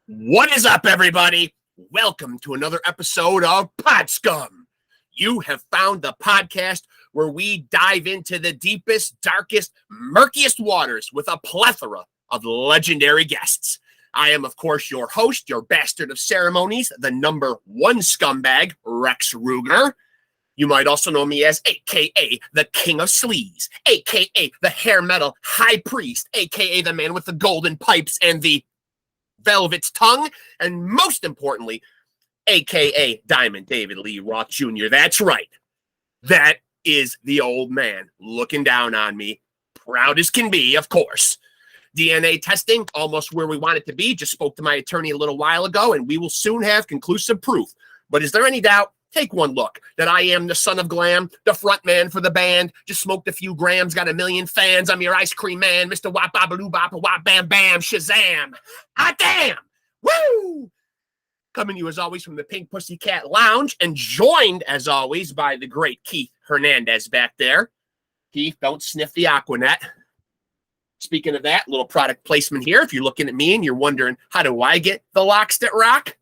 What is up, everybody? Welcome to another episode of SCUM. You have found the podcast where we dive into the deepest, darkest, murkiest waters with a plethora of legendary guests. I am, of course, your host, your bastard of ceremonies, the #1 scumbag, Rex Ruger. You might also know me as AKA the King of Sleaze, AKA the hair metal high priest, AKA the man with the golden pipes and the velvet's tongue, and most importantly, AKA Diamond David Lee Roth Jr. That's right. That is the old man looking down on me, proud as can be, of course. DNA testing, almost where we want it to be. Just spoke to my attorney a little while ago, and we will soon have conclusive proof. But is there any doubt? Take one look that I am the son of glam, the front man for the band. Just smoked a few grams, got a million fans. I'm your ice cream man, Mr. Wop Babaloo Bop Wop Bam Bam Shazam. Hot damn! Woo! Coming to you as always from the Pink Pussycat Lounge, and joined as always by the great Keith Hernandez back there. Keith, don't sniff the Aquanet. Speaking of that, little product placement here. If you're looking at me and you're wondering, how do I get the locks that rock?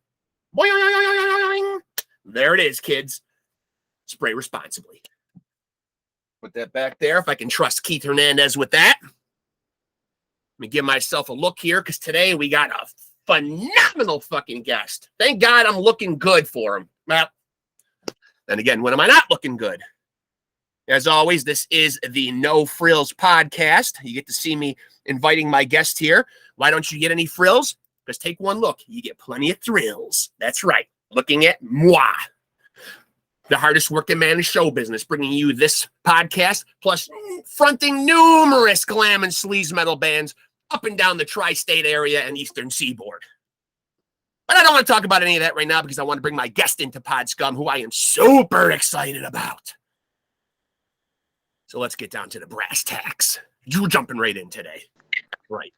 Boing! There it is, kids. Spray responsibly. Put that back there if I can trust Keith Hernandez with that. Let me give myself a look here because today we got a phenomenal fucking guest. Thank God I'm looking good for him. Well, then again, when am I not looking good? As always, this is the No Frills podcast. You get to see me inviting my guest here. Why don't you get any frills? Because take one look. You get plenty of thrills. That's right. Looking at moi, the hardest working man in show business, bringing you this podcast, plus fronting numerous glam and sleaze metal bands up and down the tri-state area and eastern seaboard. But I don't want to talk about any of that right now because I want to bring my guest into SCUM, who I am super excited about. So let's get down to the brass tacks. You're jumping right in today. Right.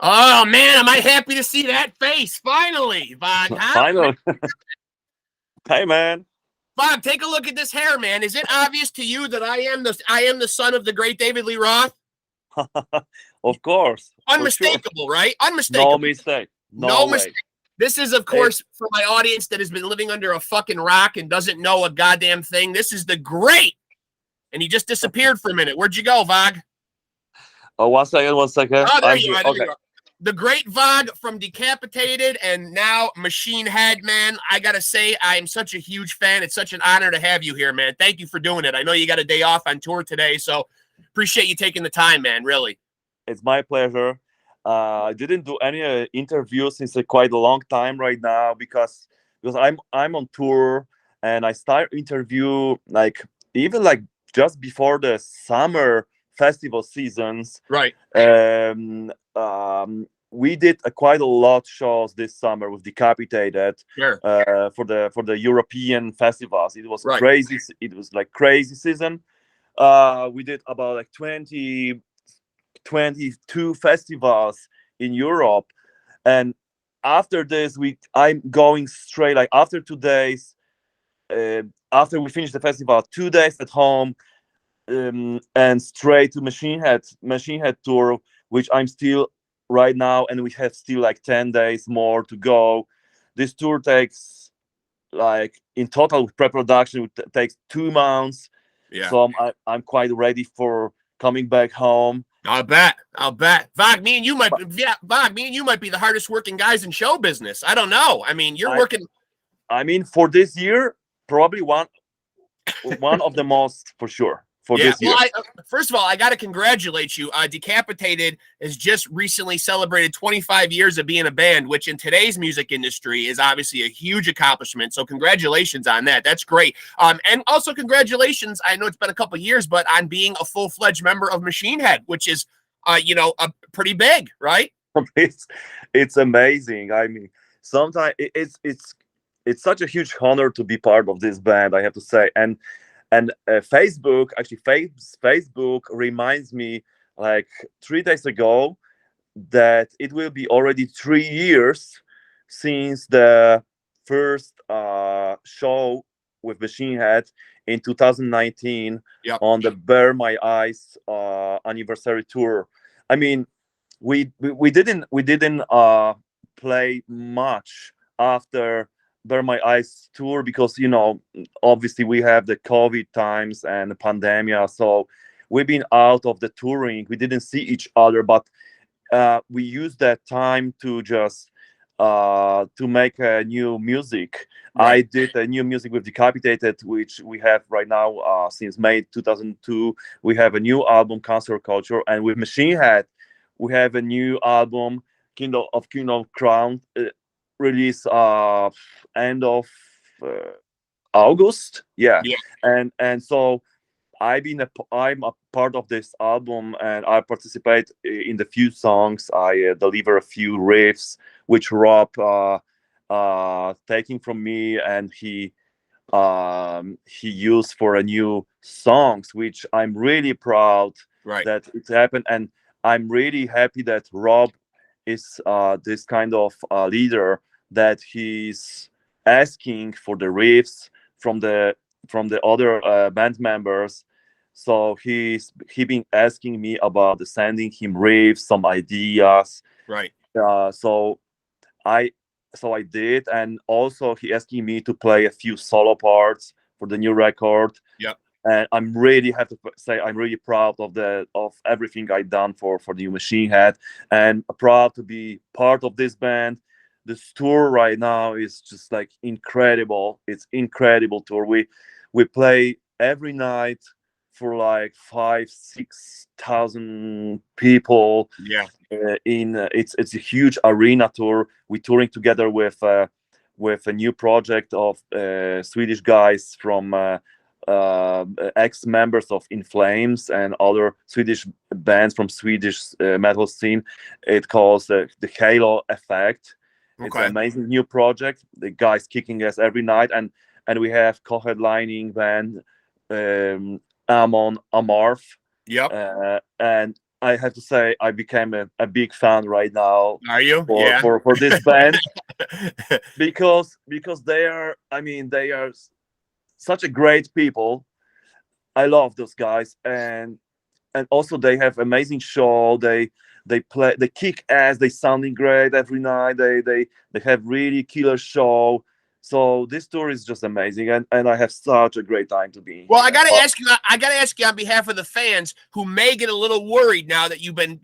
Oh, man, am I happy to see that face. Finally, VOGG. Huh? Finally. Hey, man. VOGG, take a look at this hair, man. Is it obvious to you that I am the son of the great David Lee Roth? Of course. Unmistakable, sure. Right? Unmistakable. No mistake. No way. Mistake. This is, of course, for my audience that has been living under a fucking rock and doesn't know a goddamn thing. This is the great. And he just disappeared for a minute. Where'd you go, VOGG? Oh, 1 second, 1 second. Oh, there you are. There you are. The great VOGG from Decapitated and now Machine Head, man. I got to say, I am such a huge fan. It's such an honor to have you here, man. Thank you for doing it. I know you got a day off on tour today, so appreciate you taking the time, man, really. It's my pleasure. I didn't do any interviews since quite a long time right now because I'm on tour and I start interview even just before the summer festival seasons. Right. We did quite a lot of shows this summer with Decapitated. Sure. For the European festivals. It was right. Crazy. It was crazy season. We did about 22 festivals in Europe, and after this I'm going straight after 2 days. After we finish the festival, 2 days at home. And straight to Machine Head tour, which I'm still right now, and we have still 10 days more to go. This tour takes in total with pre-production it takes 2 months. Yeah. So I'm quite ready for coming back home. I'll bet. VOGG, me and you might be the hardest working guys in show business. I don't know. I mean, you're working. I mean, for this year, probably one of the most for sure. This year. Well, first of all, I got to congratulate you. Decapitated has just recently celebrated 25 years of being a band, which in today's music industry is obviously a huge accomplishment. So congratulations on that. That's great. And also congratulations, I know it's been a couple of years, but on being a full-fledged member of Machine Head, which is, pretty big, right? It's amazing. I mean, sometimes it's such a huge honor to be part of this band, I have to say. And Facebook reminds me 3 days ago that it will be already 3 years since the first show with Machine Head in 2019 yep. on the Bare My Eyes anniversary tour. I mean, we didn't play much after Burn My Eyes tour because obviously we have the COVID times and the pandemic, so we've been out of the touring. We didn't see each other, but we used that time to just to make new music. Right. I did a new music with Decapitated, which we have right now since May 2002. We have a new album, Cancer Culture, and with Machine Head, we have a new album, Kingdom Crown, release end of uh, August. Yeah, Yeah. and so I'm a part of this album, and I participate in the few songs. I deliver a few riffs, which Rob taking from me, and he used for a new songs, which I'm really proud Right. that it happened, and I'm really happy that Rob is this kind of leader, that he's asking for the riffs from the other band members. So he been asking me about sending him riffs, some ideas. Right. So I I did, and also he asking me to play a few solo parts for the new record. Yep. And I'm really have to say I'm really proud of everything I done for the new Machine Head, and proud to be part of this band. This tour right now is just like incredible. It's incredible tour. We play every night for like 5,000-6,000 people. Yeah. It's a huge arena tour. We're touring together with a new project of Swedish guys from ex-members of In Flames and other Swedish bands from Swedish metal scene. It calls the Halo Effect. It's an Okay. amazing new project. The guys kicking us every night, and we have co-headlining band Amon Amarth, Yep. and I have to say I became a big fan right now Are you? for Yeah. for, for this band, because they are, they are such a great people. I love those guys, and also they have amazing show. They kick ass. They sounding great every night. They have really killer show. So this tour is just amazing, and I have such a great time to be Well, I here. got to ask you. I got to ask you on behalf of the fans who may get a little worried now that you've been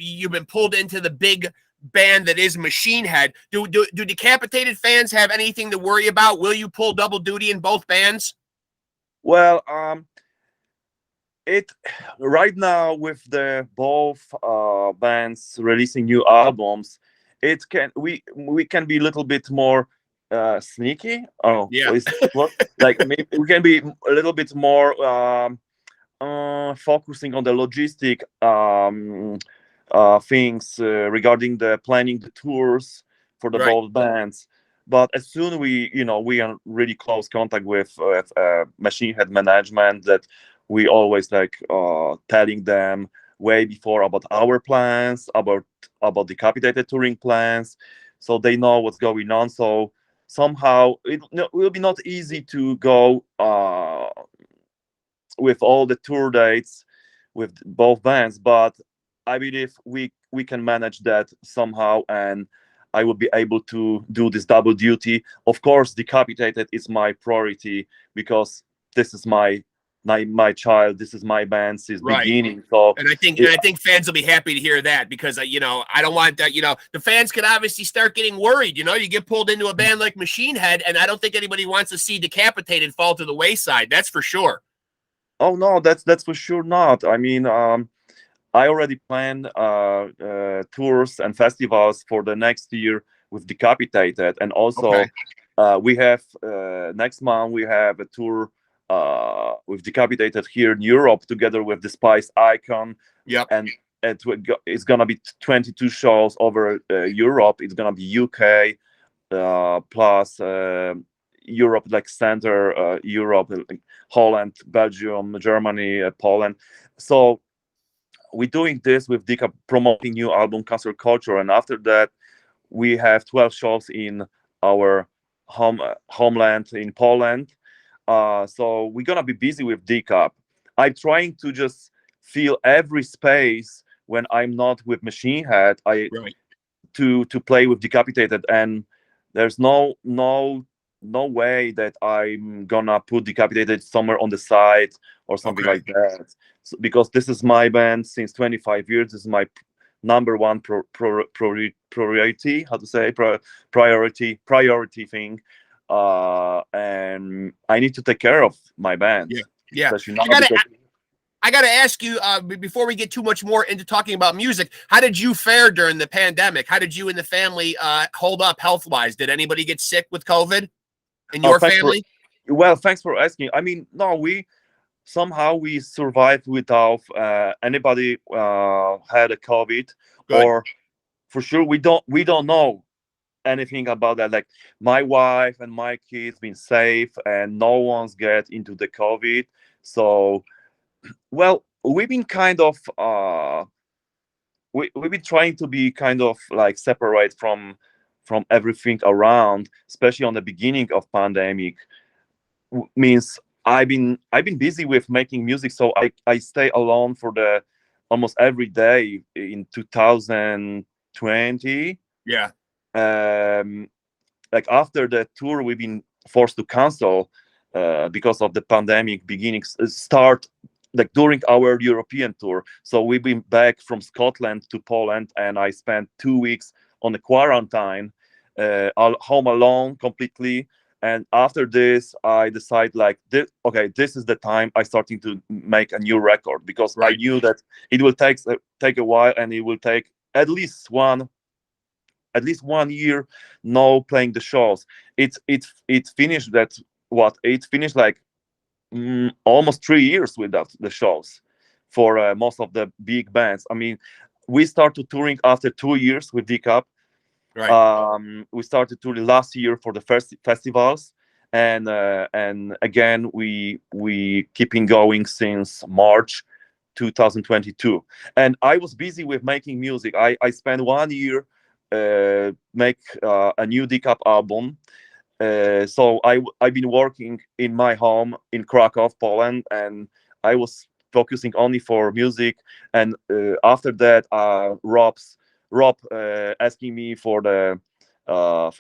pulled into the big band that is Machine Head. Do Decapitated fans have anything to worry about? Will you pull double duty in both bands? Well, it right now with the both bands releasing new albums, it can we can be a little bit more sneaky. Oh, Yeah. what? Like maybe we can be a little bit more focusing on the logistic things regarding the planning the tours for the Right. both bands. But as soon we are really close contact with Machine Head management, that we always like telling them way before about our plans, about Decapitated touring plans, so they know what's going on. So somehow it will be not easy to go with all the tour dates with both bands, but I believe we can manage that somehow, and I will be able to do this double duty. Of course, Decapitated is my priority because this is my child. This is my band since Right. beginning. So And I think fans will be happy to hear that, because I don't want that. The fans could obviously start getting worried. You get pulled into a band like Machine Head, and I don't think anybody wants to see Decapitated fall to the wayside. That's for sure. oh no, that's for sure not. I already planned tours and festivals for the next year with Decapitated, and also Okay. we have next month we have a tour with Decapitated here in Europe together with the Spice Icon, Yep. and it's gonna be 22 shows over Europe. It's gonna be UK plus Europe, like Center Europe, like Holland, Belgium, Germany, Poland. So we're doing this with Dika promoting new album Cancer Culture, and after that we have 12 shows in our homeland in Poland. So we're gonna be busy with Decap. I'm trying to just fill every space when I'm not with Machine Head, I Right. to play with Decapitated, and there's no way that I'm gonna put Decapitated somewhere on the side or something Okay. like that. So, because this is my band since 25 years. This is my number one priority. How to say priority thing. And I need to take care of my band, Yeah. Yeah. especially now I gotta because I gotta ask you before we get too much more into talking about music. How did you fare during the pandemic? How did you and the family hold up health wise? Did anybody get sick with COVID in oh, your family? thanks for asking. I mean, no, we survived without anybody had a COVID, Good. or for sure we don't know anything about that. Like my wife and my kids been safe, and no one's get into the COVID. So well, we've been kind of we've been trying to be kind of like separate from everything around, especially on the beginning of pandemic. Means I've been busy with making music, so I stay alone for the almost every day in 2020. Yeah. Like after the tour, we've been forced to cancel because of the pandemic beginnings start, like during our European tour. So we've been back from Scotland to Poland, and I spent 2 weeks on the quarantine, home alone completely. And after this, I decide like this, okay, this is the time I starting to make a new record, because I Right. knew that it will take a while, and it will take at least 1 year no playing the shows. It finished that what it finished like almost 3 years without the shows for most of the big bands. I mean, we started touring after 2 years with Decap. Right. We started touring last year for the first festivals, and again we keeping going since March 2022. And I was busy with making music. I spent 1 year make a new Decap album. So I've been working in my home in Krakow, Poland, and I was focusing only for music. And after that, Rob asking me for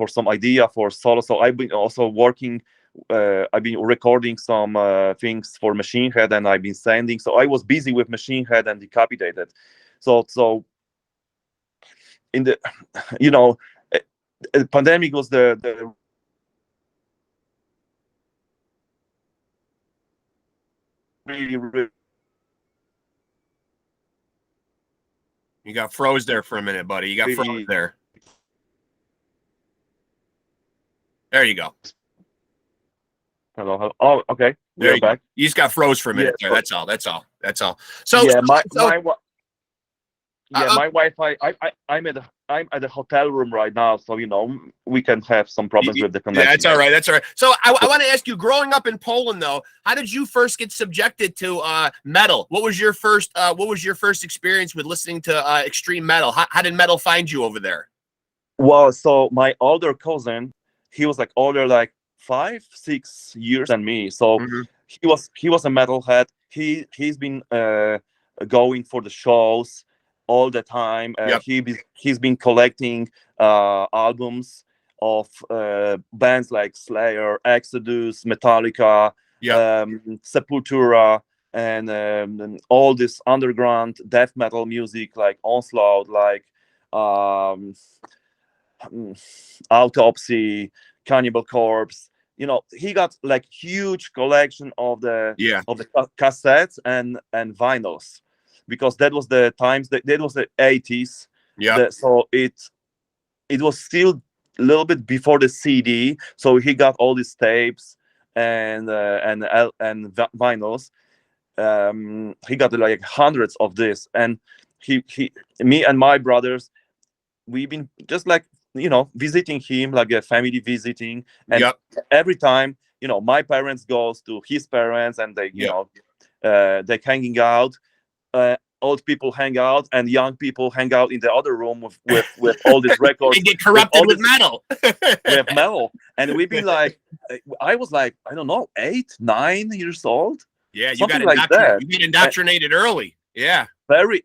some idea for solo. So I've been also working. I've been recording some things for Machine Head, and I've been sending. So I was busy with Machine Head and Decapitated. So in the you know, the pandemic was the really. You got froze there for a minute, buddy. You got froze there. There you go. Hello. Oh, okay. We're back. You just got froze for a minute there. That's all. So yeah, my Wi-Fi. I'm at the hotel room right now, so we can have some problems with the connection. Yeah, that's all right. That's all right. So I want to ask you, growing up in Poland, though, how did you first get subjected to metal? What was your first experience with listening to extreme metal? How did metal find you over there? Well, so my older cousin, he was like older, like 5-6 years than me. So he was a metalhead. He's been going for the shows all the time. Yep. He's been collecting albums of bands like Slayer, Exodus, Metallica, Yep. Sepultura, and all this underground death metal music like Onslaught, like Autopsy, Cannibal Corpse. He got like huge collection of the cassettes and vinyls, because that was the times that was the 80s. Yeah. So it was still a little bit before the CD. So he got all these tapes and vinyls. He got like hundreds of this, and me and my brothers, we've been just like visiting him, like a family visiting, and every time my parents goes to his parents, and they they hanging out. Old people hang out, and young people hang out in the other room with all these records. They get corrupted with metal. With metal, and we've been like, I was like, I don't know, 8, 9 years old. Yeah, you something got like that. You get indoctrinated early. Yeah.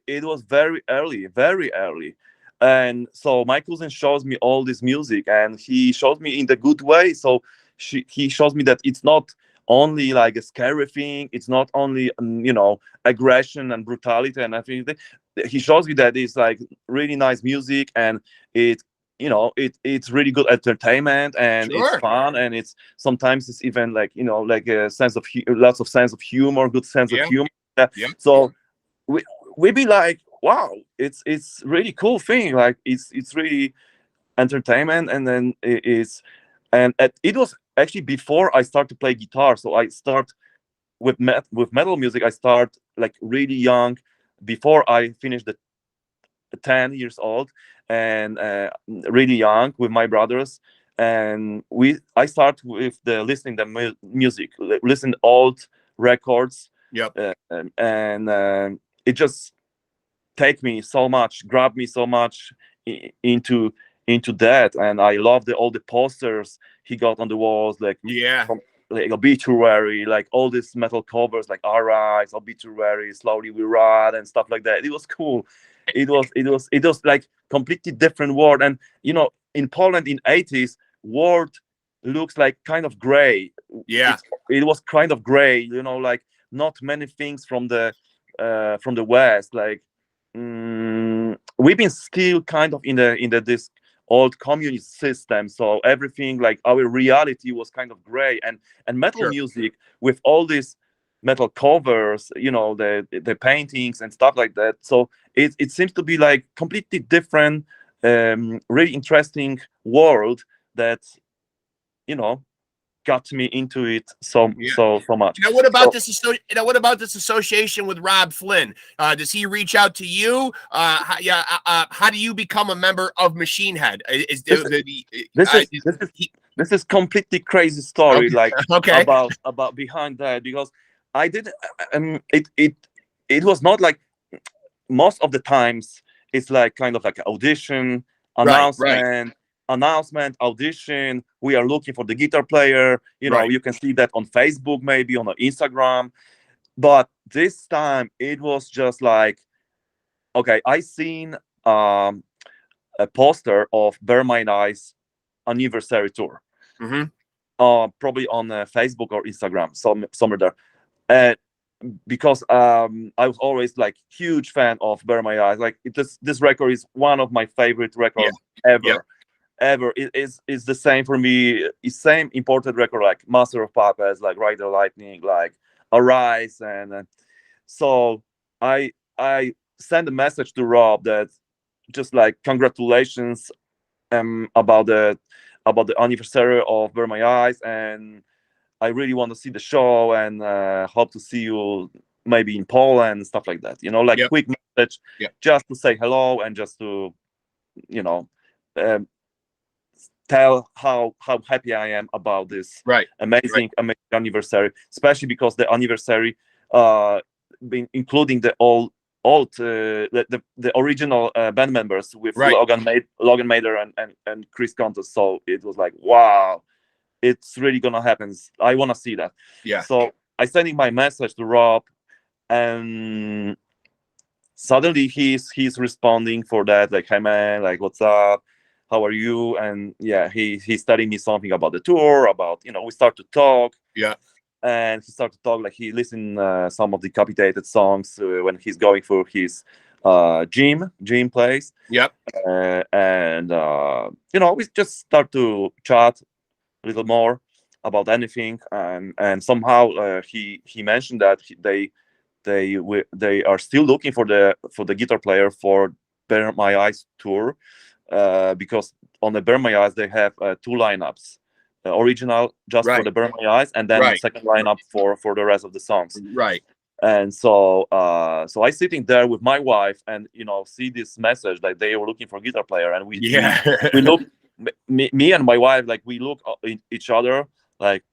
It was very early. And so my cousin shows me all this music, and he shows me in the good way. So he shows me that it's not only like a scary thing, it's not only aggression and brutality and everything. He shows me that it's like really nice music, and it it's really good entertainment, and it's Sure. fun, and it's sometimes it's even like like a sense of lots of sense of humor, good sense of Yeah. humor. Yeah. So we be like, wow, it's really cool thing, like it's really entertainment. And then it was actually before I start to play guitar. So I start with metal music. I start like really young, before I finished the 10 years old, and really young with my brothers. And I start with the listening the music, listen old records. Yep. It just grabbed me so much into that. And I love all the posters he got on the walls, like Yeah. from like Obituary, like all these metal covers, like Arise, Obituary, Slowly We Rot, and stuff like that. It was cool. It was like completely different world. And in Poland in 80s, world looks like kind of gray. Yeah. It was kind of gray, like not many things from the West. Like we've been still kind of in this old communist system, so everything, like our reality, was kind of gray. And metal Sure. music with all these metal covers, the paintings and stuff like that. So it seems to be like completely different, really interesting world that got me into it so Yeah. much. What about So, this? What about this association with Rob Flynn? Does he reach out to you? How do you become a member of Machine Head? This is completely crazy story, Okay. like Okay. about behind that, because I did it was not like, most of the times it's like kind of like an audition, Right. Right. announcement, audition. We are looking for the guitar player. Right. You can see that on Facebook, maybe on Instagram. But this time it was just like, okay, I seen a poster of Bear My Eyes anniversary tour, Mm-hmm. probably on Facebook or Instagram, somewhere there. Uh, because I was always like huge fan of Bear My Eyes. Like this record is one of my favorite records ever. Yeah. Ever. It is the same for me. It's same imported record like Master of Puppets, like Ride the Lightning, like Arise. And so I sent a message to Rob that just like, congratulations about the anniversary of Bear My Eyes, and I really want to see the show, and hope to see you maybe in Poland and stuff like that. Like Yep. quick message, Yep. just to say hello, and just to um, tell how happy I am about this Right. amazing anniversary, especially because the anniversary, being including the the original band members with Right. Logan Mader and Chris Contos. So it was like, wow, it's really gonna happen. I want to see that. Yeah. So I sending my message to Rob, and suddenly he's responding for that, like, hey man, like, what's up, how are you? And yeah, he's telling me something about the tour, about we start to talk. Yeah. And he started to talk, like he listened some of the Decapitated songs when he's going for his gym place. Yep. And we just start to chat a little more about anything. And somehow he mentioned that they are still looking for the guitar player for Bear My Eyes tour, because on the Bear My Eyes they have two lineups. Original just Right. for the Burn My Eyes, and then Right. second lineup for the rest of the songs. Right. And so I sitting there with my wife, and see this message that they were looking for a guitar player, and we look, me and my wife, like we look at each other like,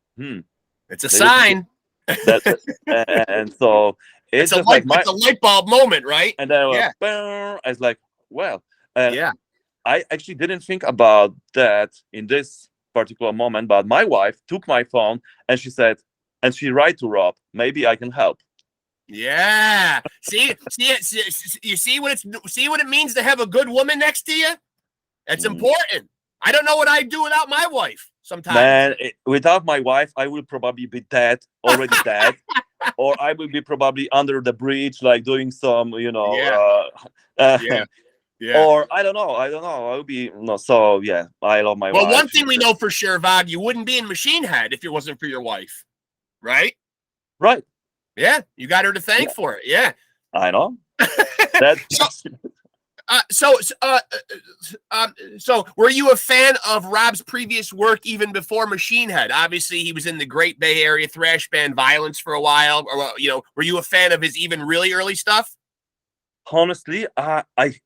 It's a sign. And so it's just it's a light bulb moment, right? And then I was like, well, I actually didn't think about that in this particular moment, but my wife took my phone and she said, and she write to Rob, maybe I can help. Yeah. You see what it means to have a good woman next to you? That's important. I don't know what I'd do without my wife sometimes. Man, without my wife, I will probably be dead, already dead, or I will be probably under the bridge, like doing some, Yeah. or I don't know. I will be no. So yeah, I love my wife. Well, one thing we know for sure, VOGG, you wouldn't be in Machine Head if it wasn't for your wife, right? Right. Yeah, you got her to thank for it. Yeah, I know. That's so were you a fan of Rob's previous work even before Machine Head? Obviously, he was in the Great Bay Area thrash band Violence for a while. Or were you a fan of his even really early stuff? honestly, I've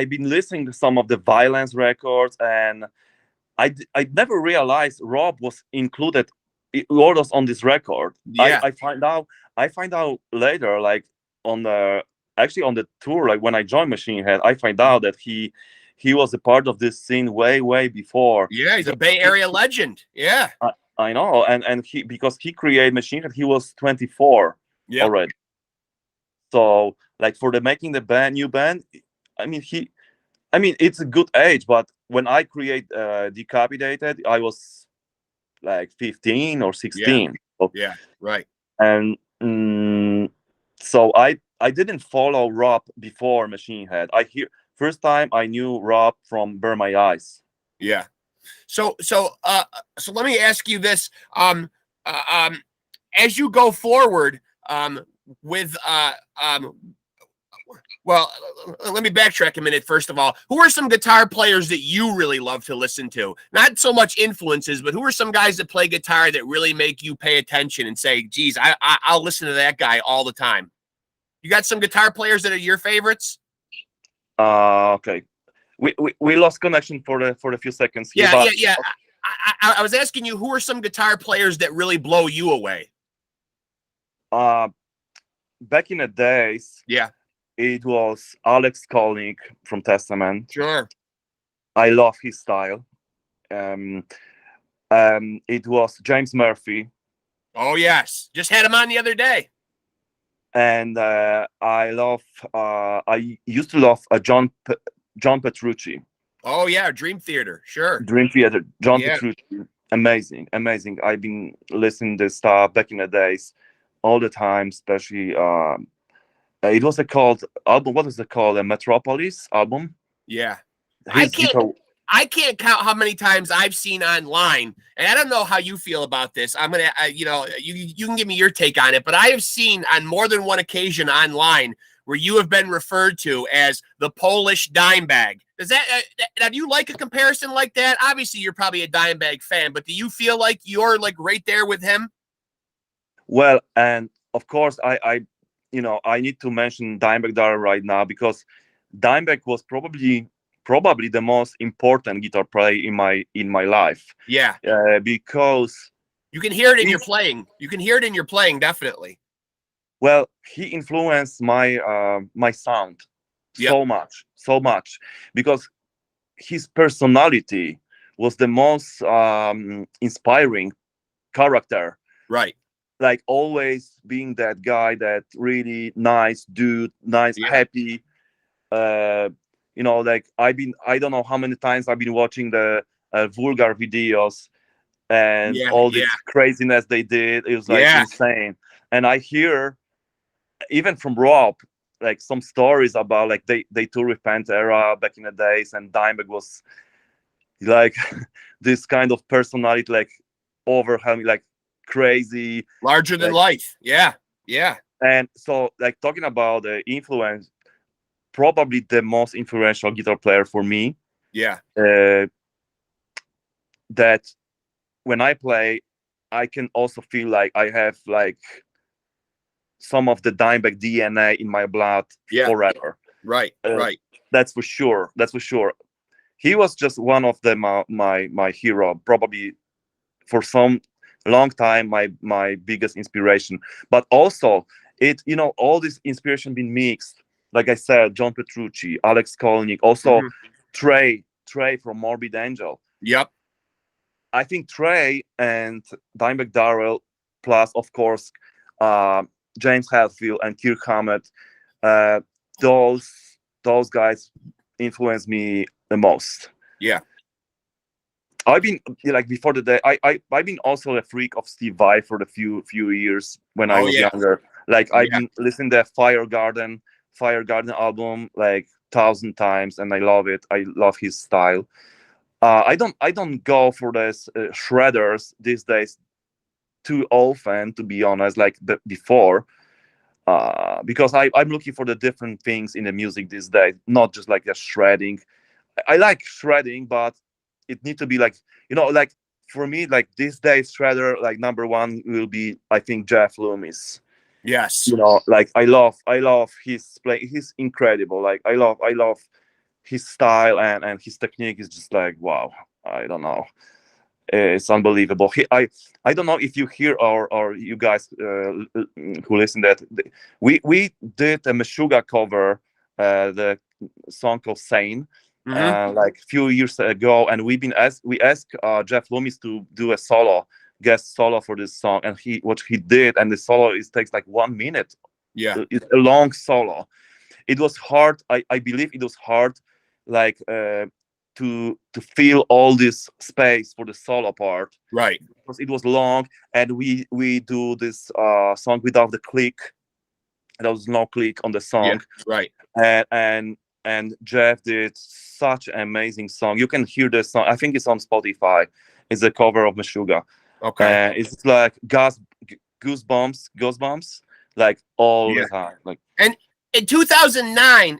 been listening to some of the Violence records, and I never realized Rob was included. Was on this record. Yeah. I find out later, like on the tour, like when I joined Machine Head, I find out that he was a part of this scene way before. Yeah, he's a Bay Area legend. Yeah, I know, and because he created Machine Head, he was 24 already. So like for making the new band, I mean it's a good age, but when I create Decapitated, I was like 15 or 16. Yeah, right. And so I didn't follow Rob before Machine Head. First time I knew Rob from Burn My Eyes. Yeah. So let me ask you this. As you go forward with well, let me backtrack a minute. First of all, who are some guitar players that you really love to listen to? Not so much influences, but who are some guys that play guitar that really make you pay attention and say, geez, I'll listen to that guy all the time? You got some guitar players that are your favorites? Okay. We lost connection for a few seconds here. Yeah. I was asking you, who are some guitar players that really blow you away? Back in the days, it was Alex Skolnick from Testament. Sure. I love his style. It was James Murphy. Oh, yes. Just had him on the other day. And I used to love John Petrucci. Oh, yeah. Dream Theater. Sure. Dream Theater. John Petrucci. Amazing. I've been listening to this stuff back in the days all the time, especially it was called album. What is it called? A Metropolis album. Yeah, I can't count how many times I've seen online, and I don't know how you feel about this. I'm gonna, you can give me your take on it, but I have seen on more than one occasion online where you have been referred to as the Polish Dimebag. Does that? Now, do you like a comparison like that? Obviously, you're probably a Dimebag fan, but do you feel like you're like right there with him? Well, and of course, I need to mention Dimebag Darrell right now, because Dimebag was probably the most important guitar player in my life. Yeah. Because you can hear it in your playing. You can hear it in your playing, definitely. Well, he influenced my my sound so much, because his personality was the most inspiring character. Right. Like always being that guy, that really nice dude, happy. Like I don't know how many times I've been watching the Vulgar videos and all this craziness they did. It was like insane. And I hear even from Rob like some stories about like they toured with Pantera back in the days, and Dimebag was like this kind of personality, like overwhelming, like crazy, larger than life. Yeah. And so like talking about the influence, probably the most influential guitar player for me. That when I play, I can also feel like I have like some of the Dimebag DNA in my blood forever. Right. That's for sure. He was just one of my hero, probably for some long time my biggest inspiration. But also all this inspiration been mixed, like I said, John Petrucci, Alex Skolnick, also Trey from Morbid Angel. Yep. I think Trey and Dimebag Darrell, plus of course James Hetfield and Kirk Hammett, uh, those guys influenced me the most. Yeah. I've been like before the day. I've been also a freak of Steve Vai for the few years when I was younger. Like I've been listening to Fire Garden album like 1,000 times, and I love it. I love his style. I don't go for this shredders these days too often, to be honest. Like before, because I'm looking for the different things in the music these days, not just like a shredding. I like shredding, but it need to be like, like for me, like these days, shredder like number one will be, I think, Jeff Loomis. Yes. Like I love his play. He's incredible. Like I love his style, and his technique is just like, wow. I don't know. It's unbelievable. I don't know if you hear or you guys who listen that we did a Meshuggah cover, the song called Sane, like a few years ago, and we asked Jeff Loomis to do a guest solo for this song, and what he did, and the solo takes like 1 minute. Yeah, it's a long solo. It was hard. I believe it was hard, like to fill all this space for the solo part, right? Because it was long, and we do this song without the click. There was no click on the song, right? And Jeff did such an amazing song. You can hear this song. I think it's on Spotify. It's a cover of Meshuggah. Okay. It's like goosebumps, like all the time. Like, and in 2009,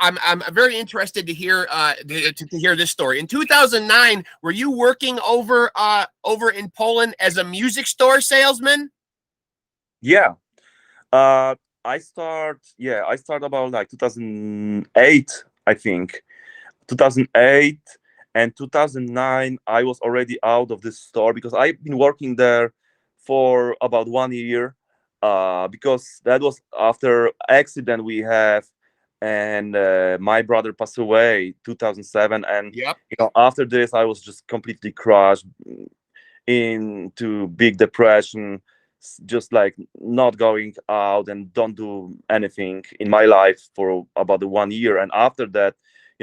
I'm very interested to hear to hear this story. In 2009, were you working over in Poland as a music store salesman? Yeah. I start about like 2008, I think. 2008 and 2009, I was already out of this store because I've been working there for about 1 year, because that was after accident we have, and my brother passed away 2007, and after this I was just completely crushed into big depression, just like not going out and don't do anything in my life for about 1 year. And after that,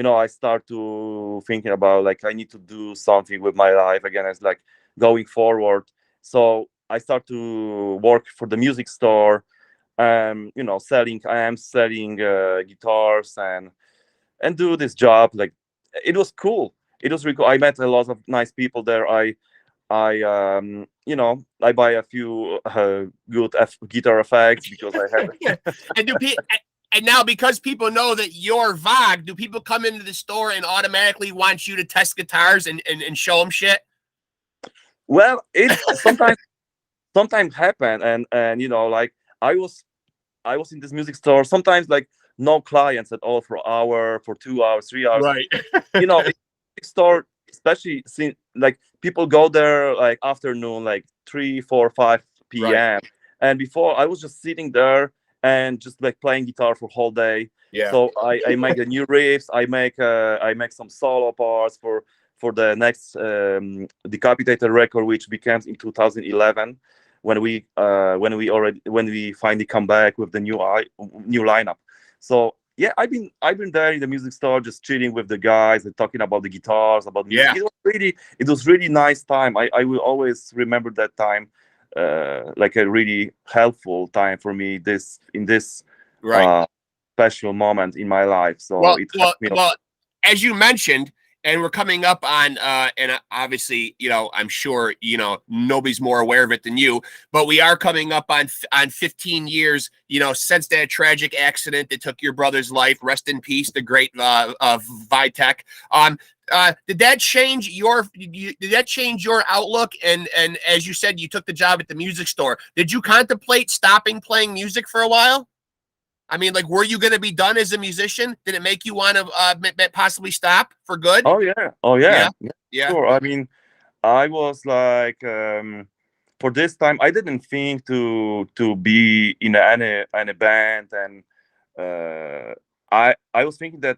I start to thinking about like I need to do something with my life again, as like going forward. So I start to work for the music store, selling guitars and do this job. Like it was cool. It was really cool. I met a lot of nice people there. I buy a few good guitar effects because I have. And now, because people know that you're VOGG, do people come into the store and automatically want you to test guitars and show them shit? Well, it sometimes happen, and like I was in this music store. Sometimes like no clients at all for an hour, for 2 hours, 3 hours. Right. Music store, especially since like people go there like afternoon, like 3, 4, 5 p.m. Right. And before I was just sitting there and just like playing guitar for whole day. Yeah. So I make the new riffs. I make some solo parts for the next Decapitated record, which becomes in 2011 when we finally come back with the new lineup. So yeah, I've been there in the music store, just chilling with the guys and talking about the guitars, about music. It was really nice time. I will always remember that time. Like a really helpful time for me in this special moment in my life. So well, as you mentioned, and we're coming up on and obviously I'm sure nobody's more aware of it than you, but we are coming up on 15 years since that tragic accident that took your brother's life. Rest in peace, the great Vitek. Did that change your outlook? And as you said, you took the job at the music store. Did you contemplate stopping playing music for a while? I mean, like, were you going to be done as a musician? Did it make you want to possibly stop for good? Oh yeah. Sure. I mean, I was like, for this time, I didn't think to be in any band, and I was thinking that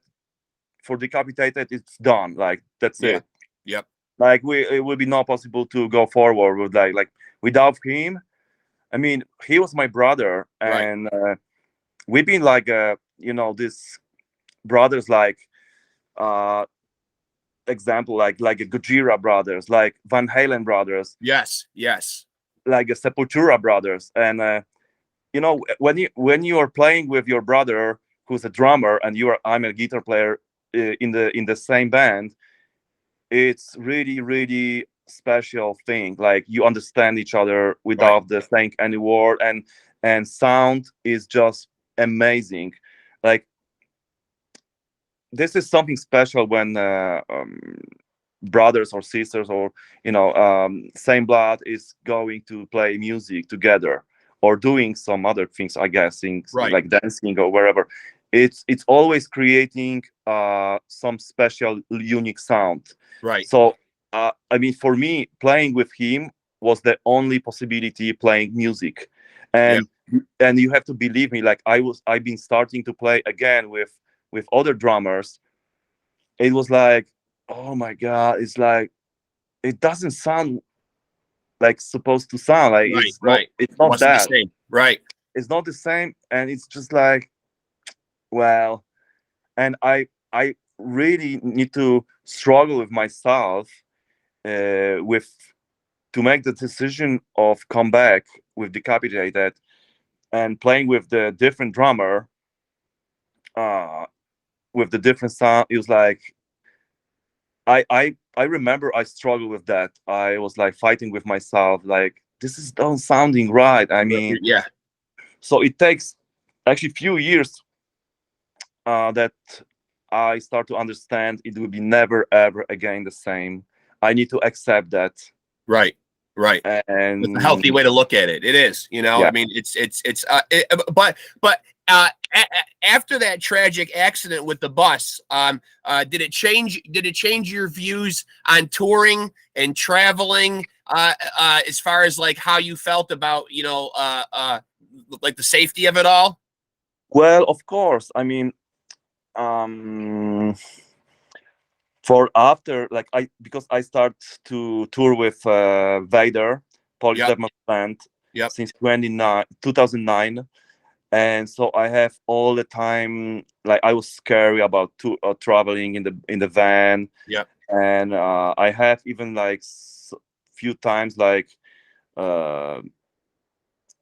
for Decapitated, it's done. Like that's it. Yep. Like it will be not possible to go forward with like without him. I mean, he was my brother, Right. and we've been like, these brothers, like, uh, example, like a Gojira brothers, like Van Halen brothers, Yes. Yes. like a Sepultura brothers, and when you are playing with your brother who's a drummer and I'm a guitar player, in the same band, it's really really special thing. Like, you understand each other Right. without the saying any word, and sound is just amazing. Like, this is something special when brothers or sisters, or same blood, is going to play music together, or doing some other things, I guess, things Right. like dancing or wherever. It's always creating some special unique sound. Right. So I mean, for me, playing with him was the only possibility playing music. Yeah. And you have to believe me, like, I've been starting to play again with other drummers. It was like, oh my god, it's like, it doesn't sound like supposed to sound. Like, Right. it's not Right. it's It not wasn't the that. same. Right. It's not the same, and it's just like, well, and I really need to struggle with myself, with to make the decision of come back with Decapitated and playing with the different drummer, uh with the different sound. It was like, I remember I struggled with that. I was like fighting with myself, like, this is not sounding right. I mean, Yeah. so it takes actually few years, that I start to understand it will be never ever again the same. I need to accept that. Right. Right. It's a healthy And way to look at it. It is, I yeah. mean, but after that tragic accident with the bus, did it change your views on touring and traveling, as far as like how you felt about, like the safety of it all? Well, of course. I mean, um for after, like, because I start to tour with Vader, Polish Yep. death metal band, Yep. since 2009. And so I have all the time, like, I was scary about traveling in the van. Yep. And I have even like few times, like, uh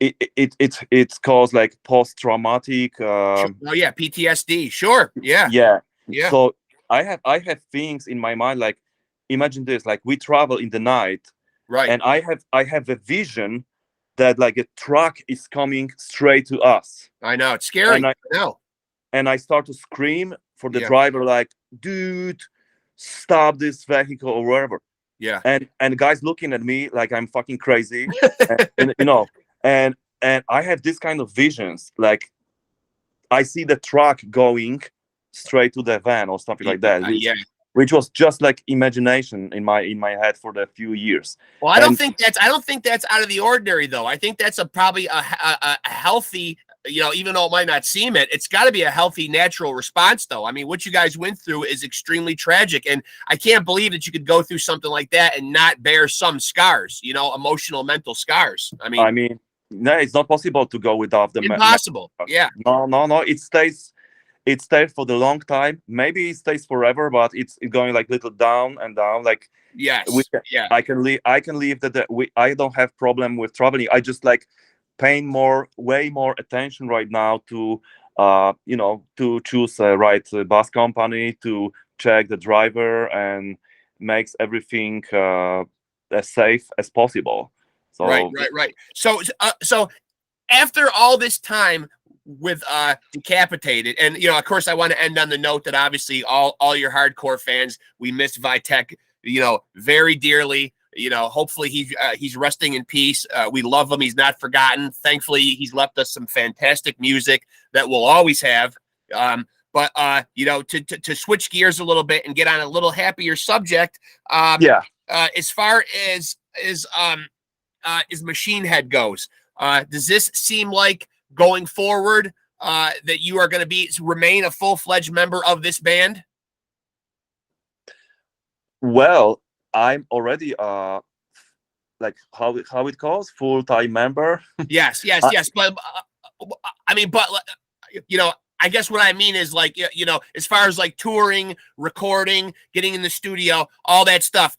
it's caused like post-traumatic, Sure. Oh yeah, PTSD. Sure. Yeah. yeah. Yeah. So I have things in my mind, like, imagine this, like, we travel in the night, Right. and I have a vision that, like, a truck is coming straight to us, I know it's and scary. I I know. and I start to scream for the Yeah. driver, like, dude, stop this vehicle or wherever. Yeah. And guys looking at me like I'm fucking crazy, and and I have this kind of visions, like, I see the truck going straight to the van or something like that, which Yeah. which was just like imagination in my head for the few years. Well, And I don't think that's out of the ordinary though. I think that's probably a healthy, even though it might not seem it, it's got to be a healthy natural response though. I mean, what you guys went through is extremely tragic, and I can't believe that you could go through something like that and not bear some scars, emotional, mental scars. I I mean, mean, no, it's not possible to go without the impossible. Yeah. no, no, no. It stays for the long time. Maybe it stays forever, but it's going like little down and down. Like, we Yes. can, Yeah. I can leave that. I don't have problem with traveling. I just like paying way more attention right now to to choose a right bus company, to check the driver, and makes everything as safe as possible. Right. So Right. Right. So after all this time with Decapitated, and of course I want to end on the note that obviously all your hardcore fans, we miss Vitek very dearly. Hopefully he's resting in peace. We love him. He's not forgotten. Thankfully he's left us some fantastic music that we'll always have. But to switch gears a little bit and get on a little happier subject, yeah. as far as Machine Head goes, does this seem like going forward that you are going to remain a full-fledged member of this band? Well, I'm already like how it calls full-time member. Yes, yes, I, yes. But I mean, but you know, I guess what I mean is like, you know, as far as like touring, recording, getting in the studio, all that stuff.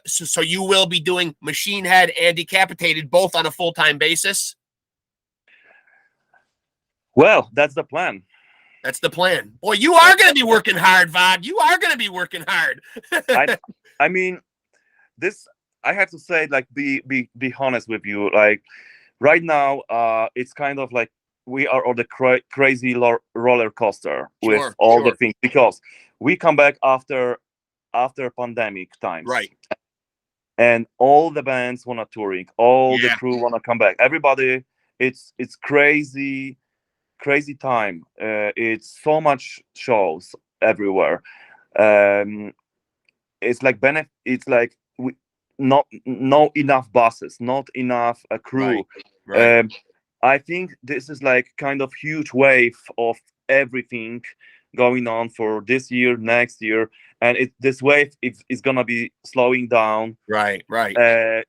So you will be doing Machine Head and Decapitated both on a full-time basis. well, that's the plan. That's the plan. Boy, you are going to be working hard, VOGG. You are going to be working hard. I mean, this I have to say, like, be honest with you. Like right now, it's kind of like we are on the crazy roller coaster with all the things, because we come back after pandemic times, right? And all the bands want to touring, all the crew want to come back. Everybody, it's crazy time. It's so much shows everywhere. It's like it's like not enough buses, not enough crew. Right. I think this is like kind of huge wave of everything going on for this year, next year, and this wave is gonna be slowing down. Right.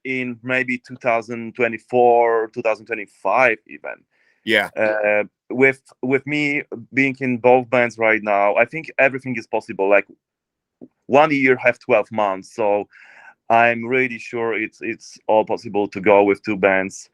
In maybe 2024, 2025 even. Yeah. With me being in both bands right now, I think everything is possible. Like 1 year have 12 months, so I'm really sure it's all possible to go with two bands,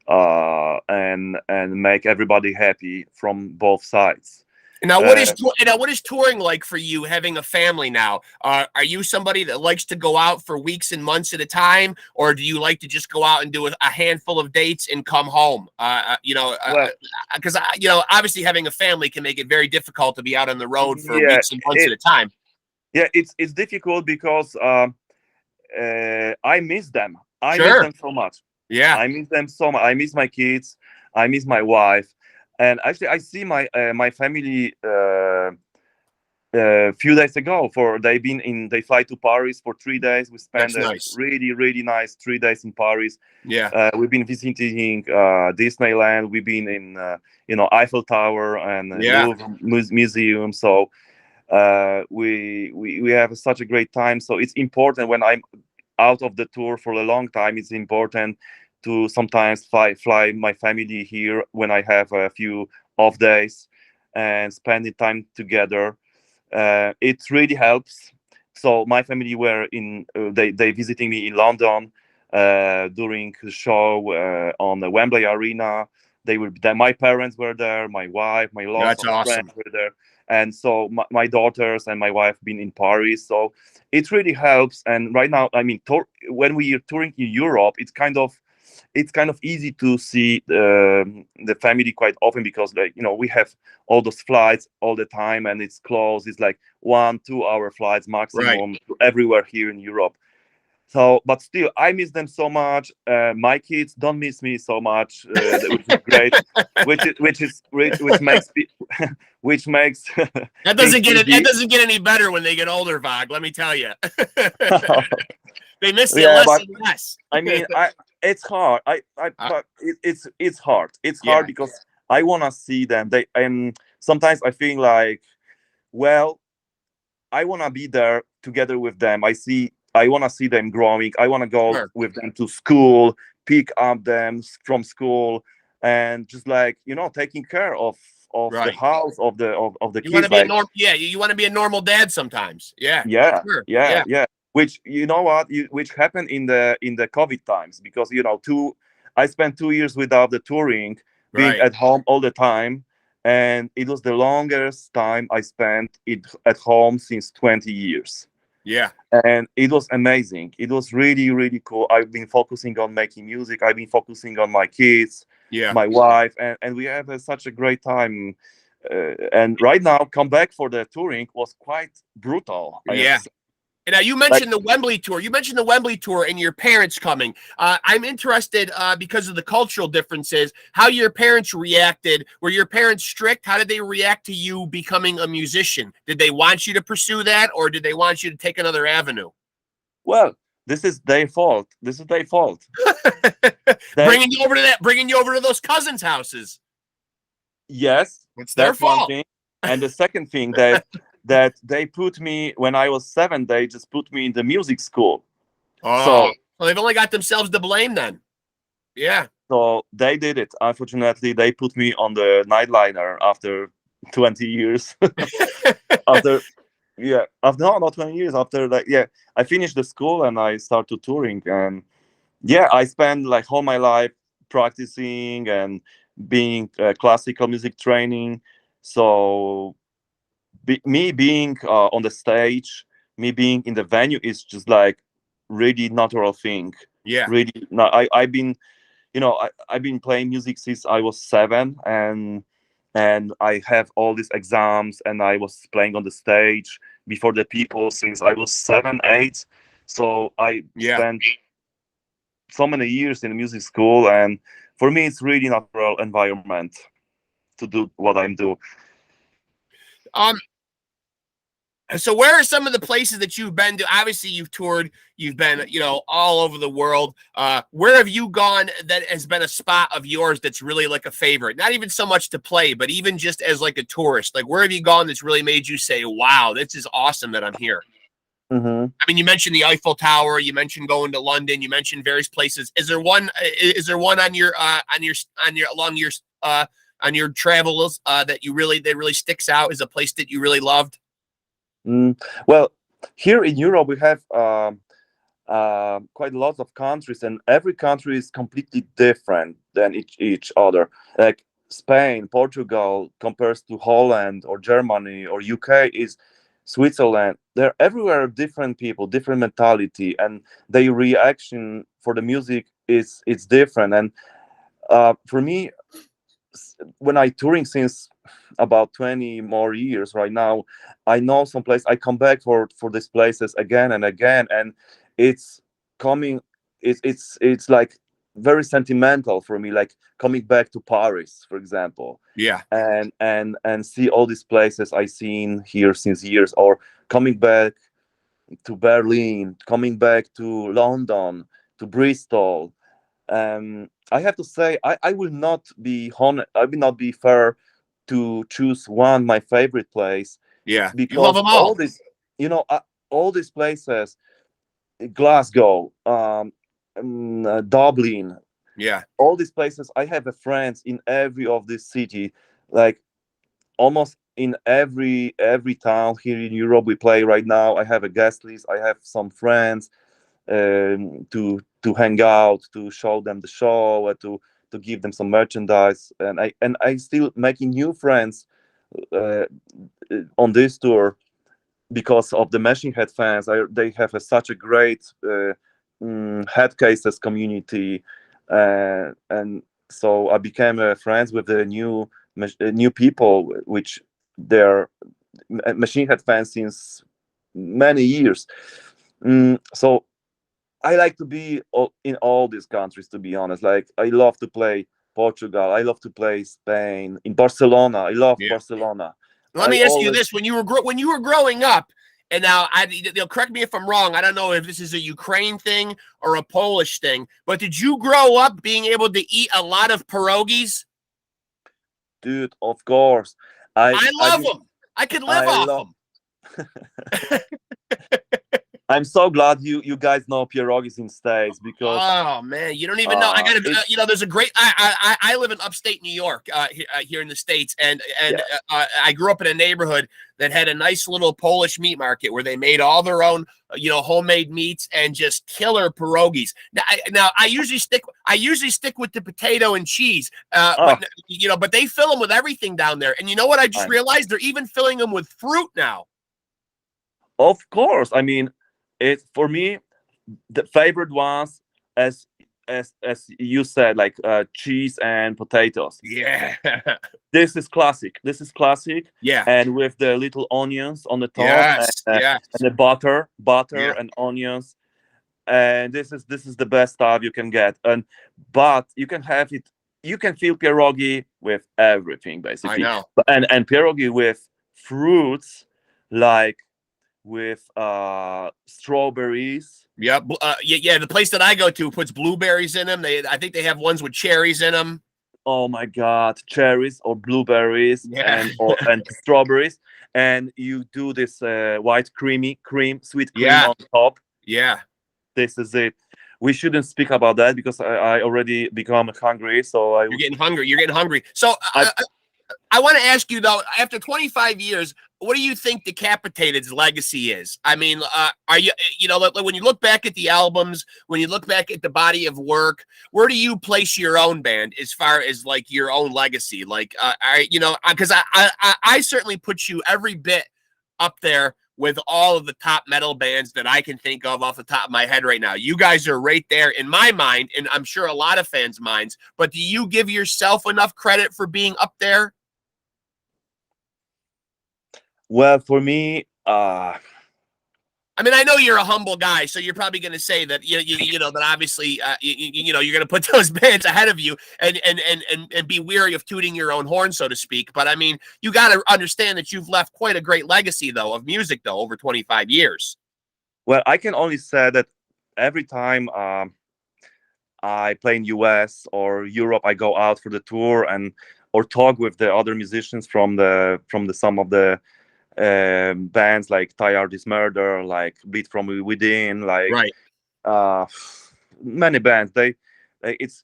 and make everybody happy from both sides. Now, what is touring like for you, having a family now? Are you somebody that likes to go out for weeks and months at a time, or do you like to just go out and do a handful of dates and come home? Because obviously having a family can make it very difficult to be out on the road for weeks and months at a time. Yeah, it's difficult because I miss them. I miss them so much. Yeah, I miss them so much. I miss my kids. I miss my wife. And actually, I see my family a few days ago. They fly to Paris for 3 days. We spent really nice 3 days in Paris. Yeah, we've been visiting Disneyland. We've been in Eiffel Tower and Louvre Museum. So we have such a great time. So it's important when I'm out of the tour for a long time. It's important to sometimes fly my family here when I have a few off days and spending time together. It really helps. So my family were they visiting me in London during the show on the Wembley Arena. My parents were there, my wife, my lots of friends were there. And so my daughters and my wife been in Paris. So it really helps. And right now, I mean, when we are touring in Europe, it's kind of easy to see the family quite often, because we have all those flights all the time, and it's close. It's like 1-2 hour flights maximum to everywhere here in Europe. So, but still, I miss them so much. My kids don't miss me so much, which is great. which makes that doesn't get any better when they get older, VOGG. Let me tell you, they miss you less and less. I mean, it's hard. But it's hard. It's hard because I wanna see them. Sometimes I feel like, well, I wanna be there together with them. I want to see them growing. I want to go with them to school, pick up them from school, and just like taking care of the house of the kids. Want to be you want to be a normal dad sometimes. Yeah. Which which happened in the COVID times, because I spent 2 years without the touring, being at home all the time, and it was the longest time I spent at home since 20 years. Yeah. And it was amazing. It was really, really cool. I've been focusing on making music. I've been focusing on my kids, my wife, and we have such a great time. And right now, come back for the touring was quite brutal. And now you mentioned the Wembley tour. You mentioned the Wembley tour and your parents coming. I'm interested because of the cultural differences, how your parents reacted. Were your parents strict? How did they react to you becoming a musician? Did they want you to pursue that, or did they want you to take another avenue? Well, this is their fault. Bringing you over to those cousins' houses. Yes, it's their fault. One thing. And the second thing that they put me, when I was 7, they just put me in the music school. Oh. Well, they've only got themselves to blame then. Yeah. So they did it. Unfortunately, they put me on the nightliner after 20 years. After after no, not 20 years. After like I finished the school and I started touring, and I spent like all my life practicing and being classical music training. So me being on the stage, me being in the venue is just like really natural thing. Yeah. Really, no, I've been, I've been playing music since I was 7, and I have all these exams, and I was playing on the stage before the people since I was 7, 8. So I spent so many years in music school, and for me, it's really natural environment to do what I'm doing. So where are some of the places that you've been to? Obviously, you've toured, you've been, all over the world. Where have you gone that has been a spot of yours that's really like a favorite? Not even so much to play, but even just as like a tourist. Like, where have you gone that's really made you say, wow, this is awesome that I'm here? Mm-hmm. I mean, you mentioned the Eiffel Tower, you mentioned going to London, you mentioned various places. Is there one on your travels that really sticks out as a place that you really loved? Well, here in Europe, we have quite a lot of countries, and every country is completely different than each other. Like Spain, Portugal compares to Holland or Germany or UK is Switzerland. They're everywhere different people, different mentality, and their reaction for the music is it's different. And for me, when I touring since about 20 more years right now, I know some place. I come back for these places again and again, and it's coming. It's like very sentimental for me, like coming back to Paris, for example. Yeah. And see all these places I seen here since years, or coming back to Berlin, coming back to London, to Bristol. I have to say, I will not be I will not be fair to choose one my favorite place. Yeah, Because you love them all. All these places, Glasgow, Dublin, all these places. I have a friends in every of this city, like almost in every town here in Europe we play right now. I have a guest list. I have some friends to hang out, to show them the show, to give them some merchandise, and I still making new friends on this tour because of the Machine Head fans. They have such a great head cases community, and so I became friends with the new people, which they're Machine Head fans since many years. So I like to be in all these countries, to be honest. Like, I love to play Portugal. I love to play Spain. In Barcelona, I love Barcelona. Let me ask you this: when you were growing up, and now they'll correct me if I'm wrong. I don't know if this is a Ukraine thing or a Polish thing, but did you grow up being able to eat a lot of pierogies? Dude, of course. I love them. I could live off them. I'm so glad you guys know pierogies in States, because oh man, you don't even know. I got there's a great. I live in upstate New York, here in the States, and I grew up in a neighborhood that had a nice little Polish meat market where they made all their own, homemade meats and just killer pierogies. Now I usually stick with the potato and cheese, but they fill them with everything down there. And you know what? I just realized they're even filling them with fruit now. Of course, I mean, it's for me the favorite ones, as you said, like cheese and potatoes. Yeah. This is classic. Yeah. And with the little onions on the top, and the butter and onions, and this is the best stuff you can get. But you can have it. You can fill pierogi with everything, basically. I know. And pierogi with fruits, like with strawberries. Yeah. The place that I go to puts blueberries in them. I think they have ones with cherries in them. Oh my God, cherries or blueberries, and strawberries, and you do this white sweet cream on top. Yeah. This is it. we shouldn't speak about that because I already become hungry. So You're getting hungry. You're getting hungry. So I I want to ask you though, after 25 years, what do you think Decapitated's legacy is? I mean, are you, when you look back at the albums, when you look back at the body of work, where do you place your own band as far as like your own legacy? Like, because I certainly put you every bit up there with all of the top metal bands that I can think of off the top of my head right now. You guys are right there in my mind, and I'm sure a lot of fans' minds. But do you give yourself enough credit for being up there? Well, for me, I mean, I know you're a humble guy, so you're probably going to say that that obviously you're going to put those bands ahead of you and be weary of tooting your own horn, so to speak. But I mean, you got to understand that you've left quite a great legacy though of music though over 25 years. well, I can only say that every time I play in US or Europe, I go out for the tour and or talk with the other musicians from the some of the bands like Tired Is Murder, like Bleed From Within, like Right. Many bands. It's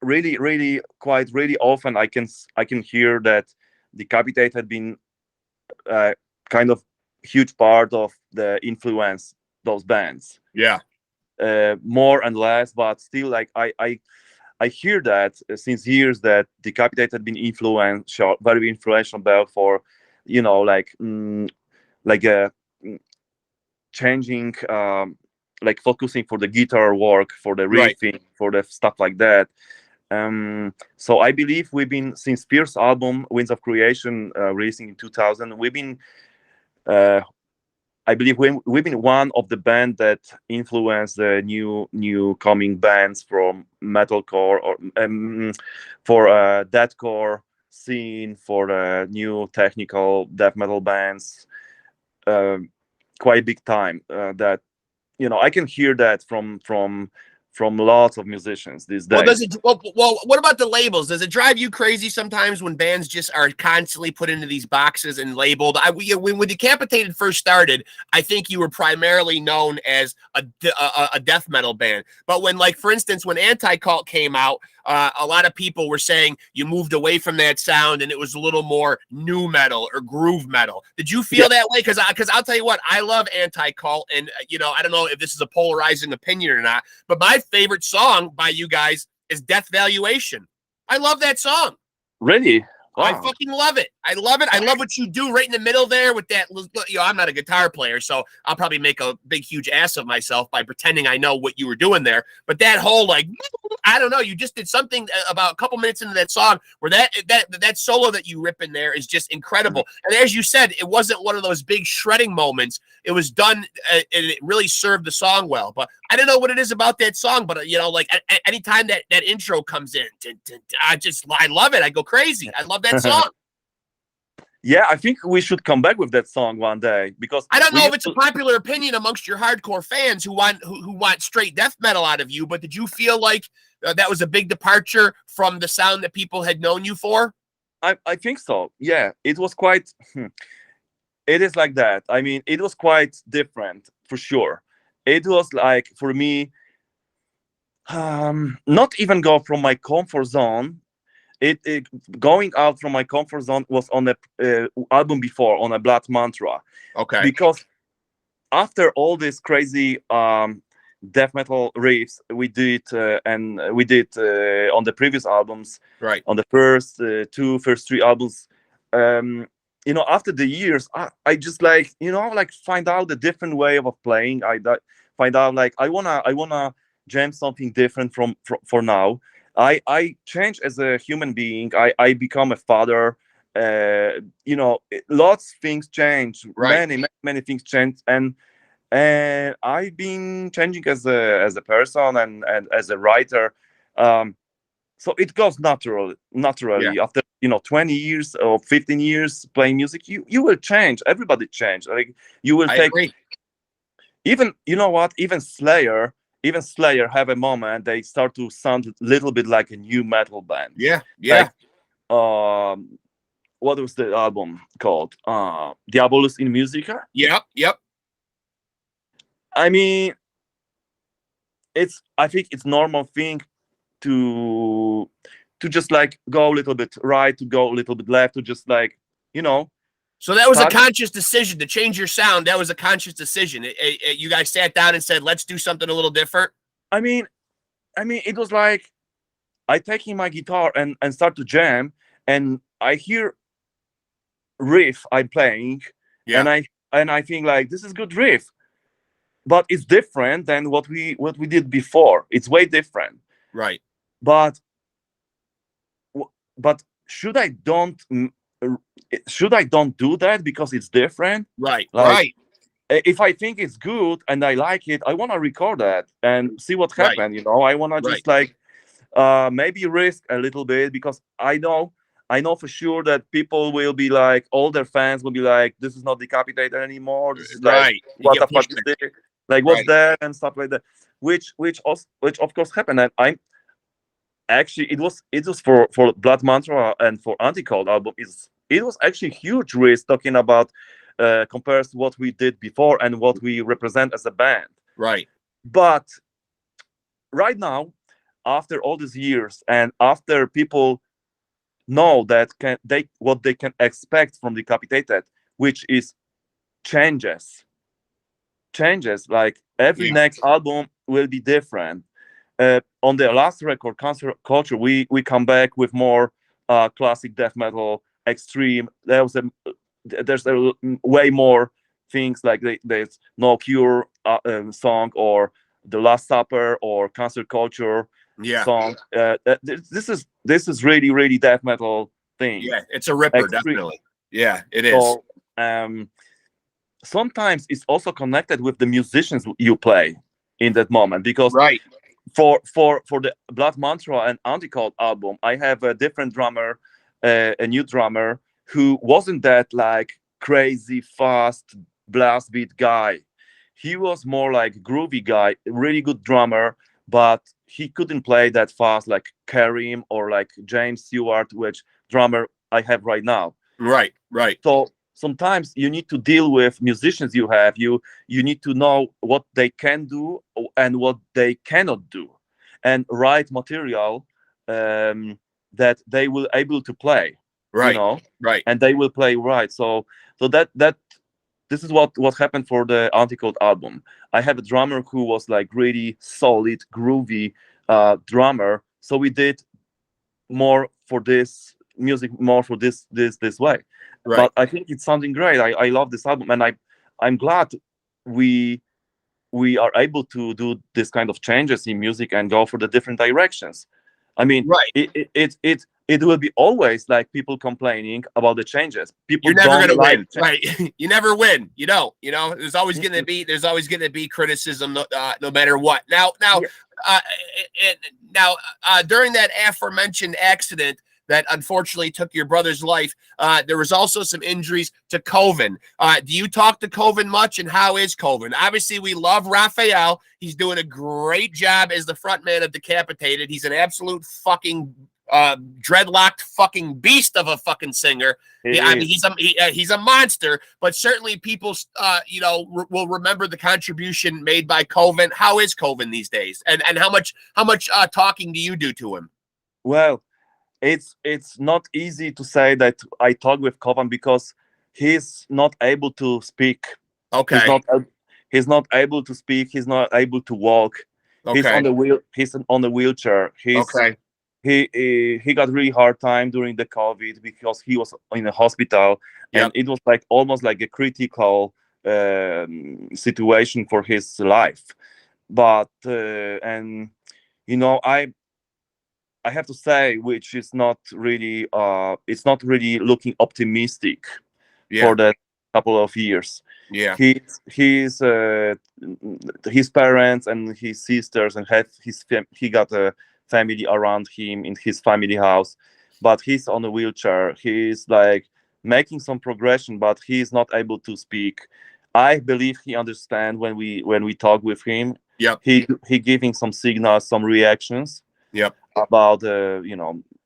really quite really often I can hear that Decapitate had been kind of huge part of the influence those bands. Yeah. More and less, but still, like I hear that since years that Decapitate had been influential, very influential band for, changing, focusing for the guitar work, for the riffing, for the stuff like that. So I believe we've been, since Spears' album Winds of Creation, releasing in 2000, we've been I believe we've been one of the band that influenced the new coming bands from metalcore or for deathcore scene, for new technical death metal bands, quite big time. That I can hear that from lots of musicians these days. Well, what about the labels? Does it drive you crazy sometimes when bands just are constantly put into these boxes and labeled? When Decapitated first started, I think you were primarily known as a death metal band. But when, like, for instance, when Anti-Cult came out, a lot of people were saying you moved away from that sound and it was a little more new metal or groove metal. Did you feel that way? Because I'll tell you what, I love Anti-Cult, and I don't know if this is a polarizing opinion or not, but my favorite song by you guys is Death Valuation. I love that song. Really? Wow. I fucking love it. I love it. I love what you do right in the middle there with that. I'm not a guitar player, so I'll probably make a big, huge ass of myself by pretending I know what you were doing there. But that whole, like, I don't know, you just did something about a couple minutes into that song where that solo that you rip in there is just incredible. And as you said, it wasn't one of those big shredding moments. It was done, and it really served the song well. But I don't know what it is about that song, but like anytime that intro comes in, I love it. I go crazy. I love that song. Yeah, I think we should come back with that song one day, because I don't know if it's a popular opinion amongst your hardcore fans who want straight death metal out of you, but did you feel like that was a big departure from the sound that people had known you for? I think so. Yeah, it was quite. It is like that. I mean, it was quite different for sure. It was like, for me, not even go from my comfort zone. It going out from my comfort zone was on the album before, on a Blood Mantra. Okay. Because after all this crazy death metal riffs we did on the previous albums, right, on the first three albums, after the years, I just find out a different way of playing. I find out like I wanna jam something different for now. I change as a human being. I become a father. Lots of things change. Right. Many things change, and I've been changing as a person and as a writer. So it goes naturally. Yeah. After 20 years or 15 years playing music, you will change. Everybody change. Like you will take. Agree. Even even Slayer have a moment they start to sound a little bit like a new metal band. Yeah. Like, what was the album called? Diabolus in Musica. Yep. I mean, I think it's normal thing to just like go a little bit right, to go a little bit left, to just like, you know. So that was a conscious decision to change your sound. That was a conscious decision. You guys sat down and said, let's do something a little different. I mean, it was like I taking my guitar and start to jam, and I hear riff I'm playing, Yeah. and I think like this is good riff, but it's different than what we did before. It's way different. Right. But should I don't do that because it's different? Right. Like, Right. if I think it's good and I like it, I want to record that and see what Right. happened. You know, I want to just like maybe risk a little bit, because I know for sure that people will be like, all their fans will be like, this is not Decapitated anymore. This is like, what the fuck is this? Like, what's that and stuff like that. Which of course happened. And I'm actually, it was for Blood Mantra and for Anti-Cold album, it was actually huge risk talking about compares to what we did before and what we represent as a band. Right. But right now, after all these years, and after people know that what they can expect from Decapitated, which is changes, like every next album will be different. On the last record, Cancer Culture, we come back with more classic death metal, extreme. There's a way more things, like there's No Cure song, or The Last Supper, or Cancer Culture song. This is really, really death metal thing. Yeah, it's a ripper, definitely. Yeah, it is. So, sometimes it's also connected with the musicians you play in that moment, because for the Blood Mantra and Anti-Cold album, I have a different drummer, a new drummer, who wasn't that like crazy fast blast beat guy. He was more like groovy guy, really good drummer, but he couldn't play that fast like Karim or like James Stewart, which drummer I have right now. Right. So sometimes you need to deal with musicians you have. You need to know what they can do and what they cannot do, and write material that they will able to play. Right. You know? Right. And they will play right. So that this is what happened for the Anti-Cold album. I have a drummer who was like really solid, groovy drummer. So we did more for this music, more for this way. Right. But I think it's sounding great. I love this album, and I'm glad we are able to do this kind of changes in music and go for the different directions. I mean, it will be always like people complaining about the changes. People, you're never gonna win, right? You never win. You know. There's always gonna be criticism, no matter what. Now, during that aforementioned accident that unfortunately took your brother's life, there was also some injuries to Coven. Do you talk to Coven much, and how is Coven? Obviously, we love Raphael. He's doing a great job as the frontman of Decapitated. He's an absolute fucking dreadlocked fucking beast of a fucking singer. He's a monster, but certainly people will remember the contribution made by Coven. How is Coven these days, and how much talking do you do to him? Well, it's not easy to say that I talk with Coven, because he's not able to speak. Okay. He's not able to speak. He's not able to walk. Okay. He's on the wheelchair. Okay. He got really hard time during the COVID, because he was in a hospital, and it was like almost like a critical situation for his life. But and I have to say, which is not really it's not really looking optimistic for that couple of years. His parents and his sisters and he got a family around him in his family house, but he's on a wheelchair. He's like making some progression, but he's not able to speak. I believe he understands when we talk with him. He giving some signals, some reactions. About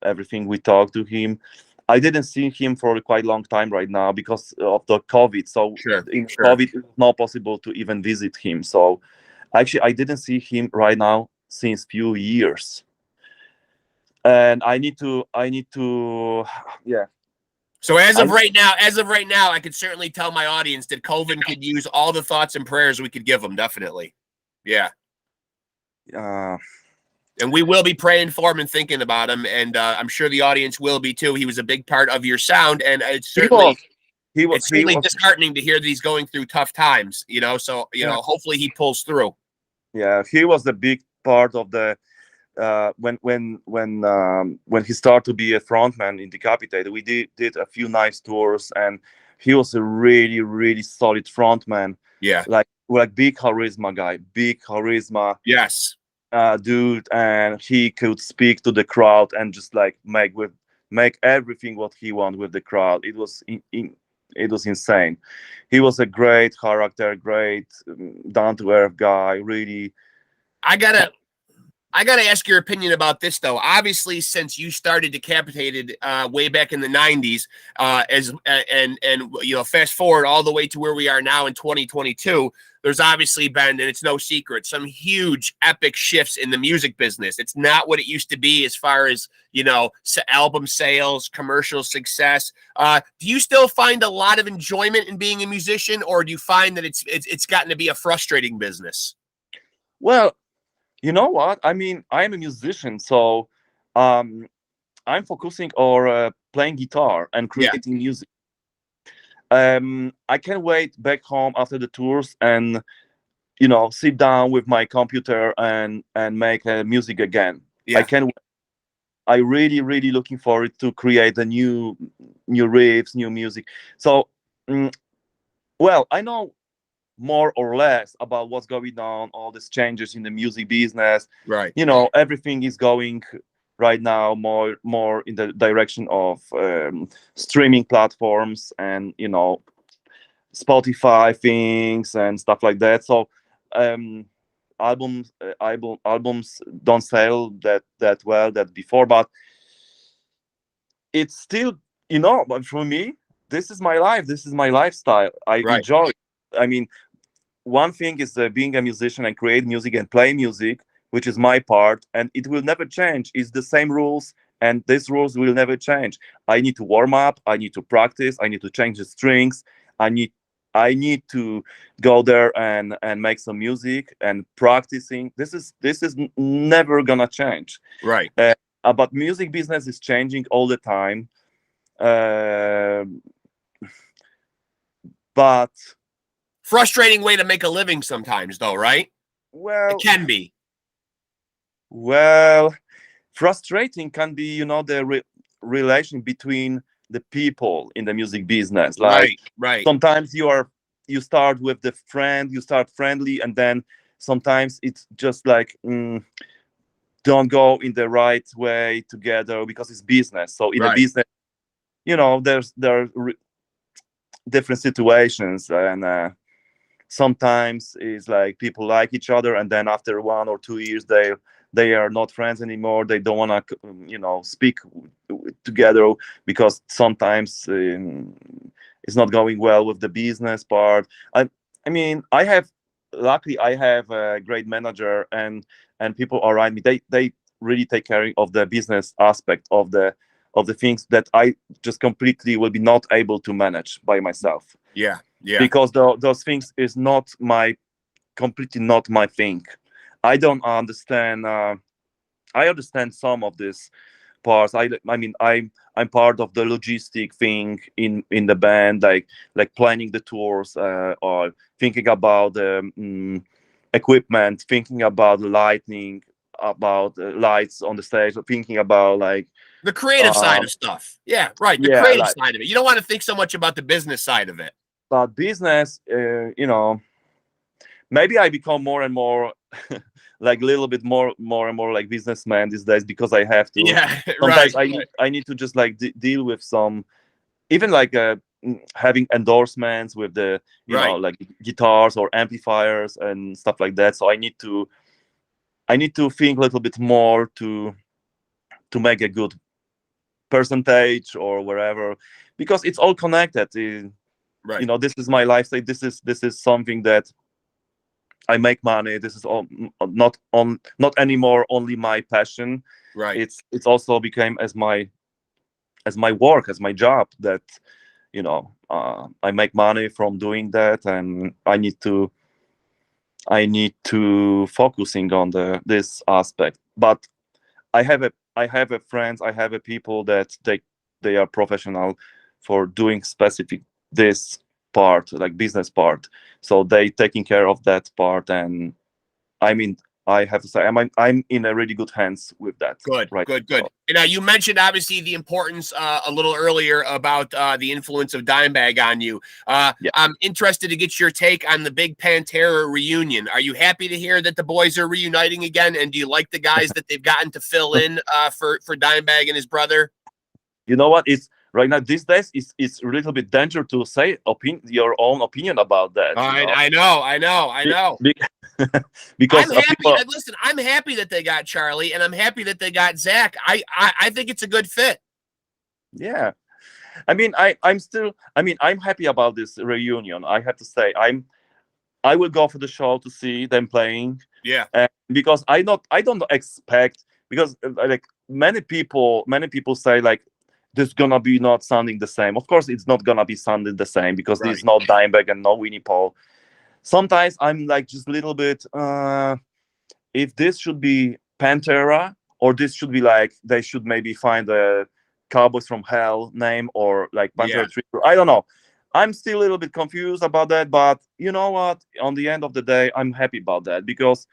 everything we talk to him. I didn't see him for a quite long time right now because of the COVID. So COVID, it's not possible to even visit him. So Actually, I didn't see him right now since few years, and I need to, yeah. So I as of right now, I could certainly tell my audience that Coven could use all the thoughts and prayers we could give them. Definitely, yeah. uh, And we will be praying for him and thinking about him, and I'm sure the audience will be too. He was a big part of your sound, and he was he was it's he certainly was disheartening to hear that he's going through tough times. So yeah, hopefully he pulls through. yeah, he was a big part of the when he started to be a frontman in Decapitated. We did a few nice tours, and he was a really really solid frontman. Yeah. Like big charisma guy, big charisma Yes. dude, and he could speak to the crowd and just like make everything what he want with the crowd. It was insane. He was a great character, great down to earth guy. Really, I gotta ask your opinion about this though. Obviously, since you started Decapitated way back in the '90s, fast forward all the way to where we are now in 2022, there's obviously been, and it's no secret, some huge epic shifts in the music business. It's not what it used to be as far as album sales, commercial success. Do you still find a lot of enjoyment in being a musician, or do you find that it's gotten to be a frustrating business? well, you know what? I mean, I'm a musician, so um, I'm focusing on playing guitar and Yeah. creating music. I can't wait back home after the tours and sit down with my computer and make music again. Yeah. I can. I really really looking forward to create a new riffs, new music. So, well, I know more or less about what's going on, all these changes in the music business. Right. Everything is going right now more in the direction of streaming platforms and Spotify things and stuff like that. So um, albums don't sell that well that before, but it's still but for me, this is my life, this is my lifestyle. I Right. enjoy it. I mean, one thing is being a musician and create music and play music, which is my part, and it will never change. It's the same rules, and these rules will never change. I need to warm up, I need to practice, I need to change the strings, I need to go there and make some music and practicing. This is never gonna change. Right. But music business is changing all the time. Uh, but Frustrating way to make a living sometimes, though, right? well, It can be. Well, frustrating can be, the relation between the people in the music business. Like Right. sometimes you start with the friend, you start friendly, and then sometimes it's just like don't go in the right way together because it's business. So in the Right. business, there are different situations, and sometimes it's like people like each other, and then after 1 or 2 years they are not friends anymore. They don't want to speak together because sometimes it's not going well with the business part. I mean, luckily I have a great manager, and people around me, they really take care of the business aspect of the things that I just completely will be not able to manage by myself. Yeah. Because those things is completely not my thing. I don't understand. I understand some of these parts. I mean, I'm part of the logistic thing in the band, like planning the tours, or thinking about the equipment, thinking about lighting, about lights on the stage, thinking about like The creative side of stuff. Yeah, right. The yeah, creative like, side of it. You don't want to think so much about the business side of it. but business, maybe I become more and more like a little bit more and more like businessman these days because I have to. Yeah, right. Sometimes I need to just like deal with some, even like having endorsements with the Right. like guitars or amplifiers and stuff like that. So I need to think a little bit more to make a good percentage or wherever, because it's all connected. Right. This is my lifestyle. This is something that I make money. This is all not anymore only my passion. Right. It's also became as my work, as my job, that I make money from doing that, and I need to focusing on this aspect. But I have a friends, I have a people that they are professional for doing specific this part, like business part, so they taking care of that part. And I mean, I have to say I'm in a really good hands with that. Good, Right. good. And now you mentioned obviously the importance a little earlier about the influence of Dimebag on you. Yeah. I'm interested to get your take on the big Pantera reunion. Are you happy to hear that the boys are reuniting again? And do you like the guys that they've gotten to fill in for Dimebag and his brother? You know what? It's right now these days it's a little bit dangerous to say your own opinion about that. I know. Because I'm happy. people, Listen, I'm happy that they got Charlie, and I'm happy that they got Zach. I think it's a good fit. yeah. I mean, I'm happy about this reunion. I have to say, I will go for the show to see them playing. Yeah. Because I don't expect, because like many people say like this gonna be not sounding the same. Of course, it's not gonna be sounding the same because there's no Dimebag and no Winnie Paul. Sometimes I'm like just a little bit. If this should be Pantera, or this should be like they should maybe find a Cowboys from Hell name, or like Pantera 3. I don't know. I'm still a little bit confused about that, but you know what? On the end of the day, I'm happy about that, because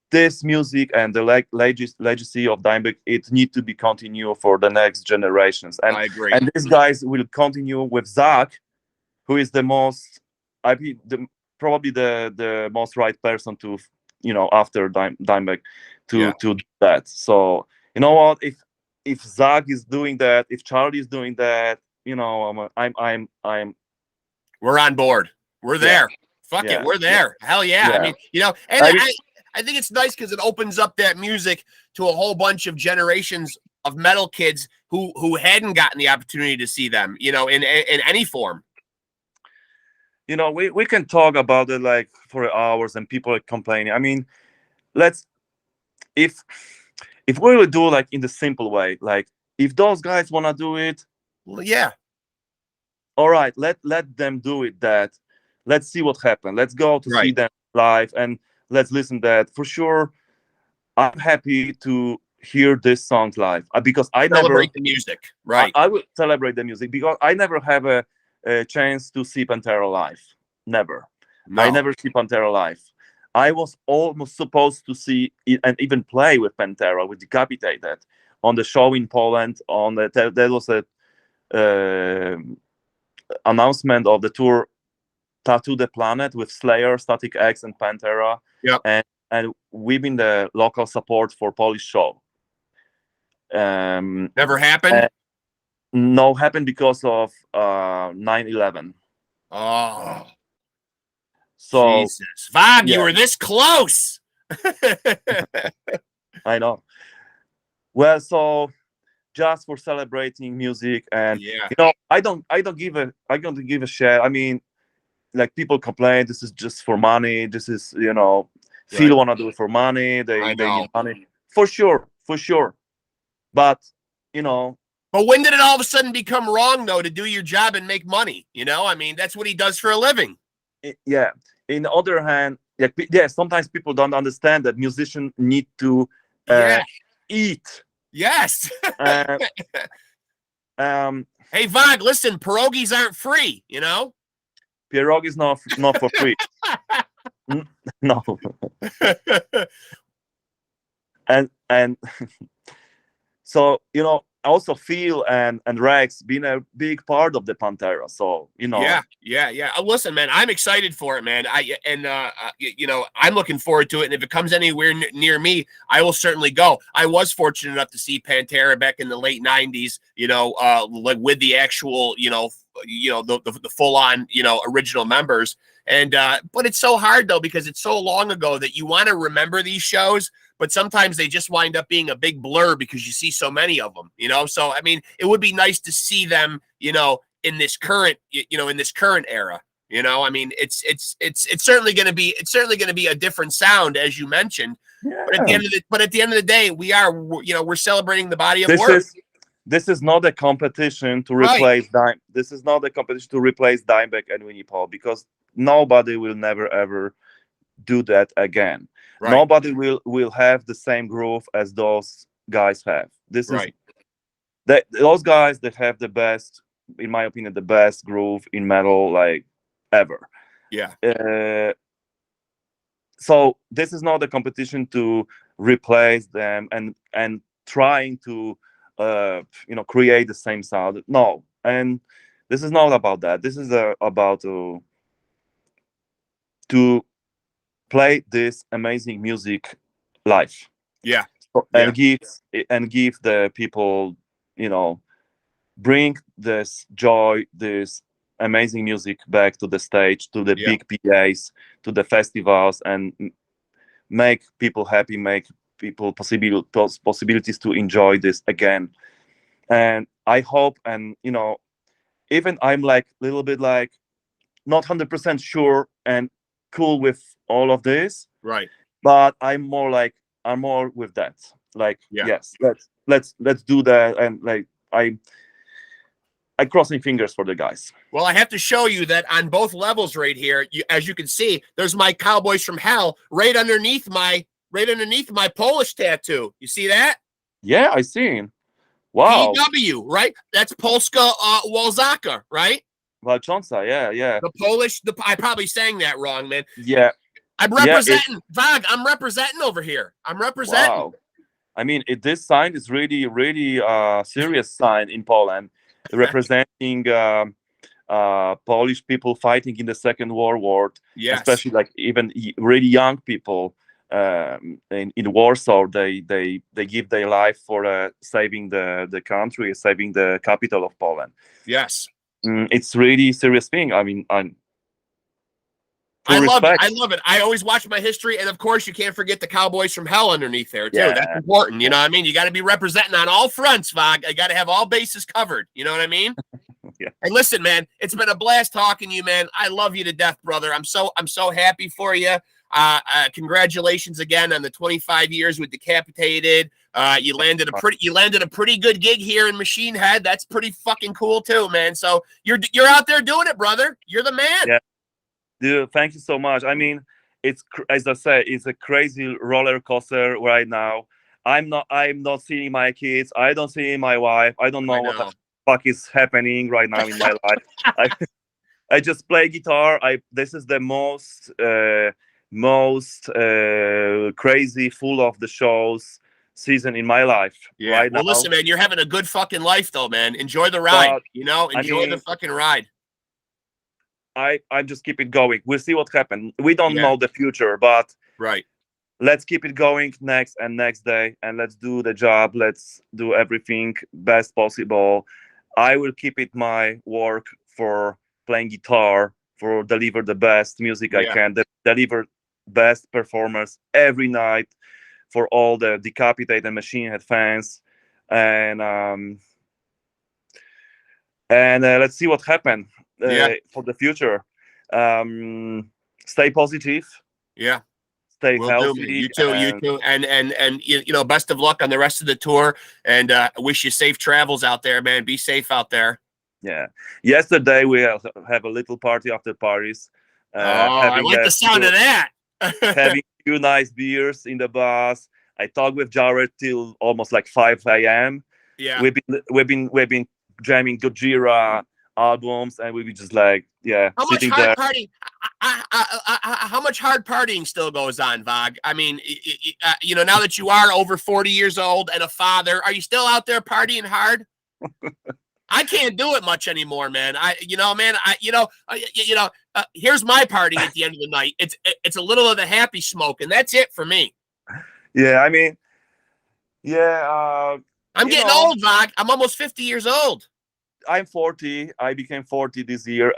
this music and the legacy of Dimebag, it need to be continued for the next generations. And I agree. And these guys will continue with Zach, who is probably the most right person to, after Dimebag to do that. So you know what? If Zach is doing that, if Charlie is doing that, I'm. We're on board. We're there. Fuck it, we're there. Hell yeah. I mean, and I think it's nice because it opens up that music to a whole bunch of generations of metal kids who hadn't gotten the opportunity to see them, in any form. We can talk about it like for hours, and people are complaining. I mean, if we will do like in the simple way, like if those guys want to do it, well, yeah, all right, let them do it. Let's see what happens. Let's go to see them live, and let's listen to that. For sure, I'm happy to hear this song live, because I celebrate the music. Right. I will celebrate the music, because I never have a chance to see Pantera live. Never. No. I never see Pantera live. I was almost supposed to see it and even play with Pantera, with Decapitated, on the show in Poland. There was a announcement of the tour Tattoo the Planet with Slayer, Static X, and Pantera. Yeah. And we've been the local support for Polish show. Never happened? No, happened because of 9/11. Oh. So, Jesus. VOGG, you were this close. I know. Well, so just for celebrating music, and I don't give a shit. I mean, like, people complain this is just for money. This is, Phil wanna do it for money. They need money. For sure. But But when did it all of a sudden become wrong, though, to do your job and make money? I mean, that's what he does for a living. Yeah. In the other hand, sometimes people don't understand that musicians need to eat. Yes. Hey, VOGG, listen, pierogies aren't free, Pierogies not for free. No. and so, also Phil and Rex been a big part of the Pantera. So, Yeah. Listen, man, I'm excited for it, man. I'm looking forward to it. And if it comes anywhere near me, I will certainly go. I was fortunate enough to see Pantera back in the late 90s, like with the actual, the full on, original members. And, but it's so hard though, because it's so long ago that you want to remember these shows, but sometimes they just wind up being a big blur because you see so many of them, So, I mean, it would be nice to see them, in this current, era. You know, I mean, it's certainly going to be a different sound, as you mentioned. Yeah. But at the end of the day, we're celebrating the body of work. This is not a competition to replace This is not a competition to replace Dimebag and Winnie Paul, because nobody will never ever do that again. Right. Nobody will have the same groove as those guys have. This is those guys that have the best, in my opinion, the best groove in metal like ever. Yeah. So this is not a competition to replace them and trying to create the same sound. No, and this is not about that. This is about to play this amazing music live. Yeah. And give the people, bring this joy, this amazing music back to the stage, to the big PAs, to the festivals, and make people happy, make people possibilities to enjoy this again. And I hope, and even I'm like a little bit like not 100% sure and cool with all of this, right? But I'm more with that. Like, yes, let's do that. And like I crossing fingers for the guys. Well, I have to show you that on both levels right here. As you can see, there's my Cowboys from Hell right underneath my Polish tattoo. You see that? Yeah, I seen. Wow. PW, right? That's Polska Walzaka, right? Walcząca, yeah. The Polish. I probably sang that wrong, man. Yeah. I'm representing VOGG. I'm representing over here. I'm representing. Wow. I mean, this sign is really, really serious sign in Poland, representing Polish people fighting in the Second World War. Yes. Especially like even really young people in Warsaw. They give their life for saving the country, saving the capital of Poland. Yes. It's really serious thing. I mean, I love it. I always watch my history, and of course, you can't forget the Cowboys from Hell underneath there too. Yeah. That's important. You know what I mean? You got to be representing on all fronts, VOGG. I got to have all bases covered. You know what I mean? Yeah. And listen, man, it's been a blast talking to you, man. I love you to death, brother. I'm so happy for you. Congratulations again on the 25 years with Decapitated. You landed a pretty good gig here in Machine Head. That's pretty fucking cool too, man. So you're out there doing it, brother. You're the man. Yeah. Dude, thank you so much. I mean, it's, as I said, it's a crazy roller coaster right now. I'm not seeing my kids. I don't see my wife. I don't know what the fuck is happening right now in my life. I just play guitar. This is the most crazy, full of the shows season in my life. Yeah. Right well, now. Listen, man, you're having a good fucking life though, man. Enjoy the ride. But, enjoy the fucking ride. I just keep it going. We'll see what happens. We don't know the future, but let's keep it going next day, and let's do the job. Let's do everything best possible. I will keep it my work for playing guitar, for deliver the best music I can, deliver best performers every night for all the Decapitated and Machine Head fans, and let's see what happens. For the future, stay positive. Yeah, stay healthy. You too, and best of luck on the rest of the tour. And wish you safe travels out there, man. Be safe out there. Yeah. Yesterday we have a little party after Paris. I like the sound of that. Having a few nice beers in the bars. I talked with Jared till almost like 5 a.m. Yeah, we've been jamming Gojira albums, and we be just like, how much hard partying? How much hard partying still goes on, VOGG? I mean, now that you are over 40 years old and a father, are you still out there partying hard? I can't do it much anymore, man. Here's my party at the end of the night. It's a little of the happy smoke, and that's it for me. Yeah, I mean, I'm getting old, VOGG. I'm almost 50 years old. I'm 40. I became 40 this year.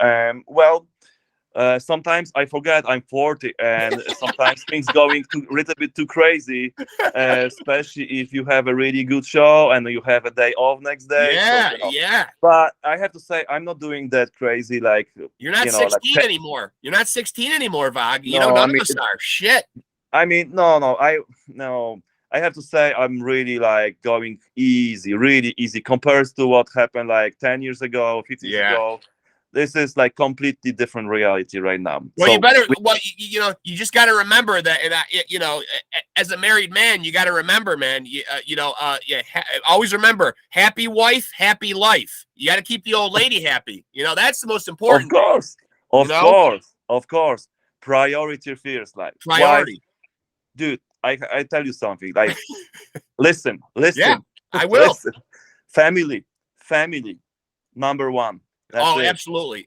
Sometimes I forget I'm 40, and sometimes things going a little bit too crazy, especially if you have a really good show and you have a day off next day. So, Yeah, you know. yeah. But I have to say, I'm not doing that crazy. Like, You're not you know, 16 anymore. You're not 16 anymore, Vog. You know, no, none of us are. Shit. I mean, no. I have to say, I'm really like going easy, really easy compared to what happened like 10 years ago, 15 years Yeah. ago. This is like completely different reality right now. Well, so you better. Well, you know, you just got to remember that. And you know, as a married man, you got to remember, man. Always remember: happy wife, happy life. You got to keep the old lady happy. You know, that's the most important. Of course. Priority first, like priority. Dude, I tell you something. Like, listen. Yeah, I will. Listen. Family, number one. That's it.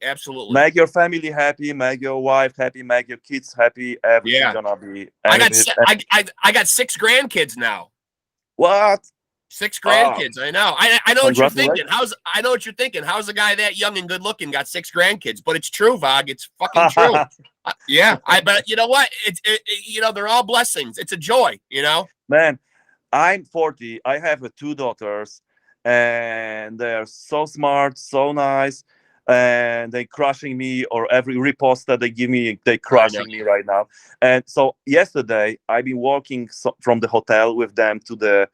Absolutely. Make your family happy, make your wife happy, make your kids happy. Everything's gonna be. I got 6 grandkids now. What? 6 grandkids. I know. I know what you're thinking. I know what you're thinking. How's a guy that young and good looking got 6 grandkids? But it's true, Vog. It's fucking true. Yeah. But you know what? You know, they're all blessings. It's a joy. You know. Man, I'm 40. I have 2 daughters, and they're so smart, so nice, and they crushing me. Or every repost that they give me, they crushing me right now. And so yesterday, I've been walking from the hotel with them to the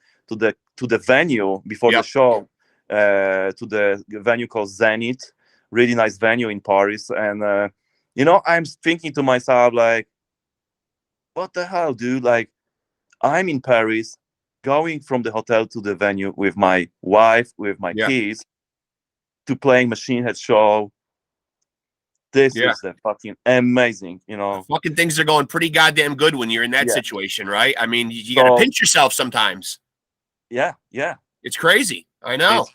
venue before the show, to the venue called Zenith, really nice venue in Paris. And you know, I'm thinking to myself, like, what the hell, dude? Like, I'm in Paris, going from the hotel to the venue with my wife, with my kids, to playing Machine Head show. This is fucking amazing, you know. Fucking things are going pretty goddamn good when you're in that situation, right? I mean, you gotta pinch yourself sometimes. Yeah. It's crazy. I know.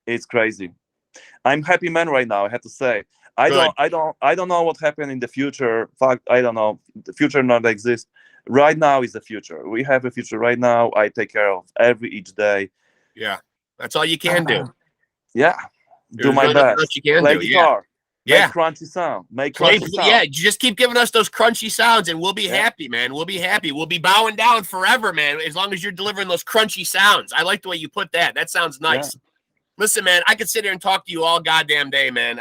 It's crazy. I'm happy man right now, I have to say. I don't know what happened in the future. Fact, I don't know. The future not exist. Right now is the future. We have a future right now. I take care of each day. Yeah. That's all you can do. Yeah. Do my best. You can play do. guitar. Yeah. Make crunchy sound. Yeah, just keep giving us those crunchy sounds and we'll be happy, man. We'll be happy. We'll be bowing down forever, man, as long as you're delivering those crunchy sounds. I like the way you put that. That sounds nice. Yeah. Listen, man, I could sit here and talk to you all goddamn day, man.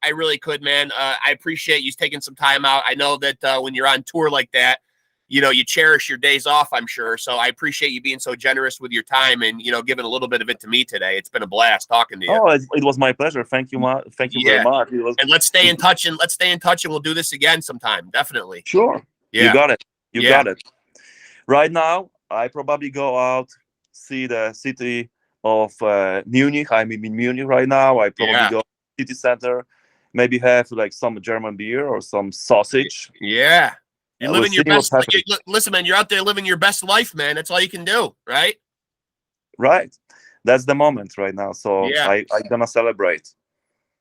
I really could, man. I appreciate you taking some time out. I know that when you're on tour like that, you know, you cherish your days off, I'm sure. So I appreciate you being so generous with your time and, you know, giving a little bit of it to me today. It's been a blast talking to you. Oh, it was my pleasure. Thank you, Thank you very much. And let's stay in touch and we'll do this again sometime. Definitely. Sure. Yeah. You got it. You got it. Right now, I probably go out, see the city of Munich. I'm in Munich right now. I probably go to the city center, maybe have like some German beer or some sausage. Yeah. You're living your best life. Listen, man, you're out there living your best life, man. That's all you can do, right? Right. That's the moment right now. So I'm gonna celebrate.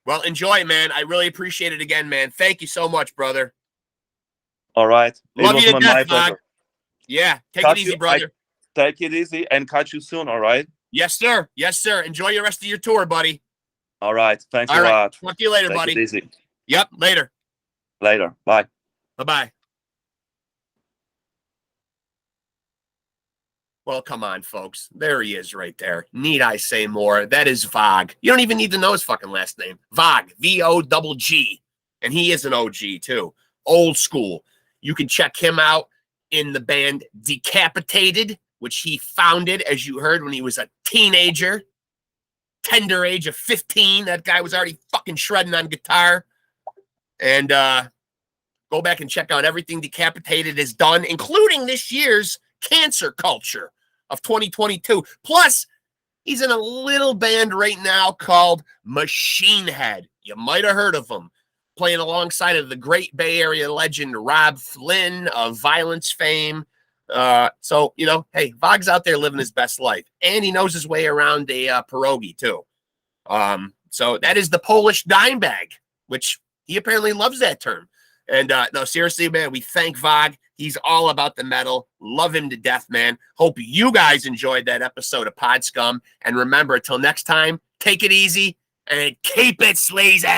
Well, enjoy, man. I really appreciate it again, man. Thank you so much, brother. All right. Love you to death, Vog. Yeah. Take it easy, brother. Take it easy and catch you soon, all right? Yes, sir. Yes, sir. Enjoy the rest of your tour, buddy. All right. Thanks a lot. Talk to you later, buddy. Take it easy. Yep. Later. Bye. Bye-bye. Well, come on, folks. There he is right there. Need I say more? That is VOGG. You don't even need to know his fucking last name. VOGG. VOGG. And he is an OG, too. Old school. You can check him out in the band Decapitated, which he founded, as you heard, when he was a teenager. Tender age of 15. That guy was already fucking shredding on guitar. And go back and check out everything Decapitated has done, including this year's Cancer Culture of 2022. Plus, he's in a little band right now called Machine Head. You might have heard of him. Playing alongside of the great Bay Area legend Rob Flynn of Violence fame. So, you know, hey, VOGG's out there living his best life. And he knows his way around a pierogi, too. So that is the Polish dime bag, which he apparently loves that term. And no, seriously, man, we thank VOGG. He's all about the metal. Love him to death, man. Hope you guys enjoyed that episode of Pod Scum. And remember, until next time, take it easy and keep it sleazy.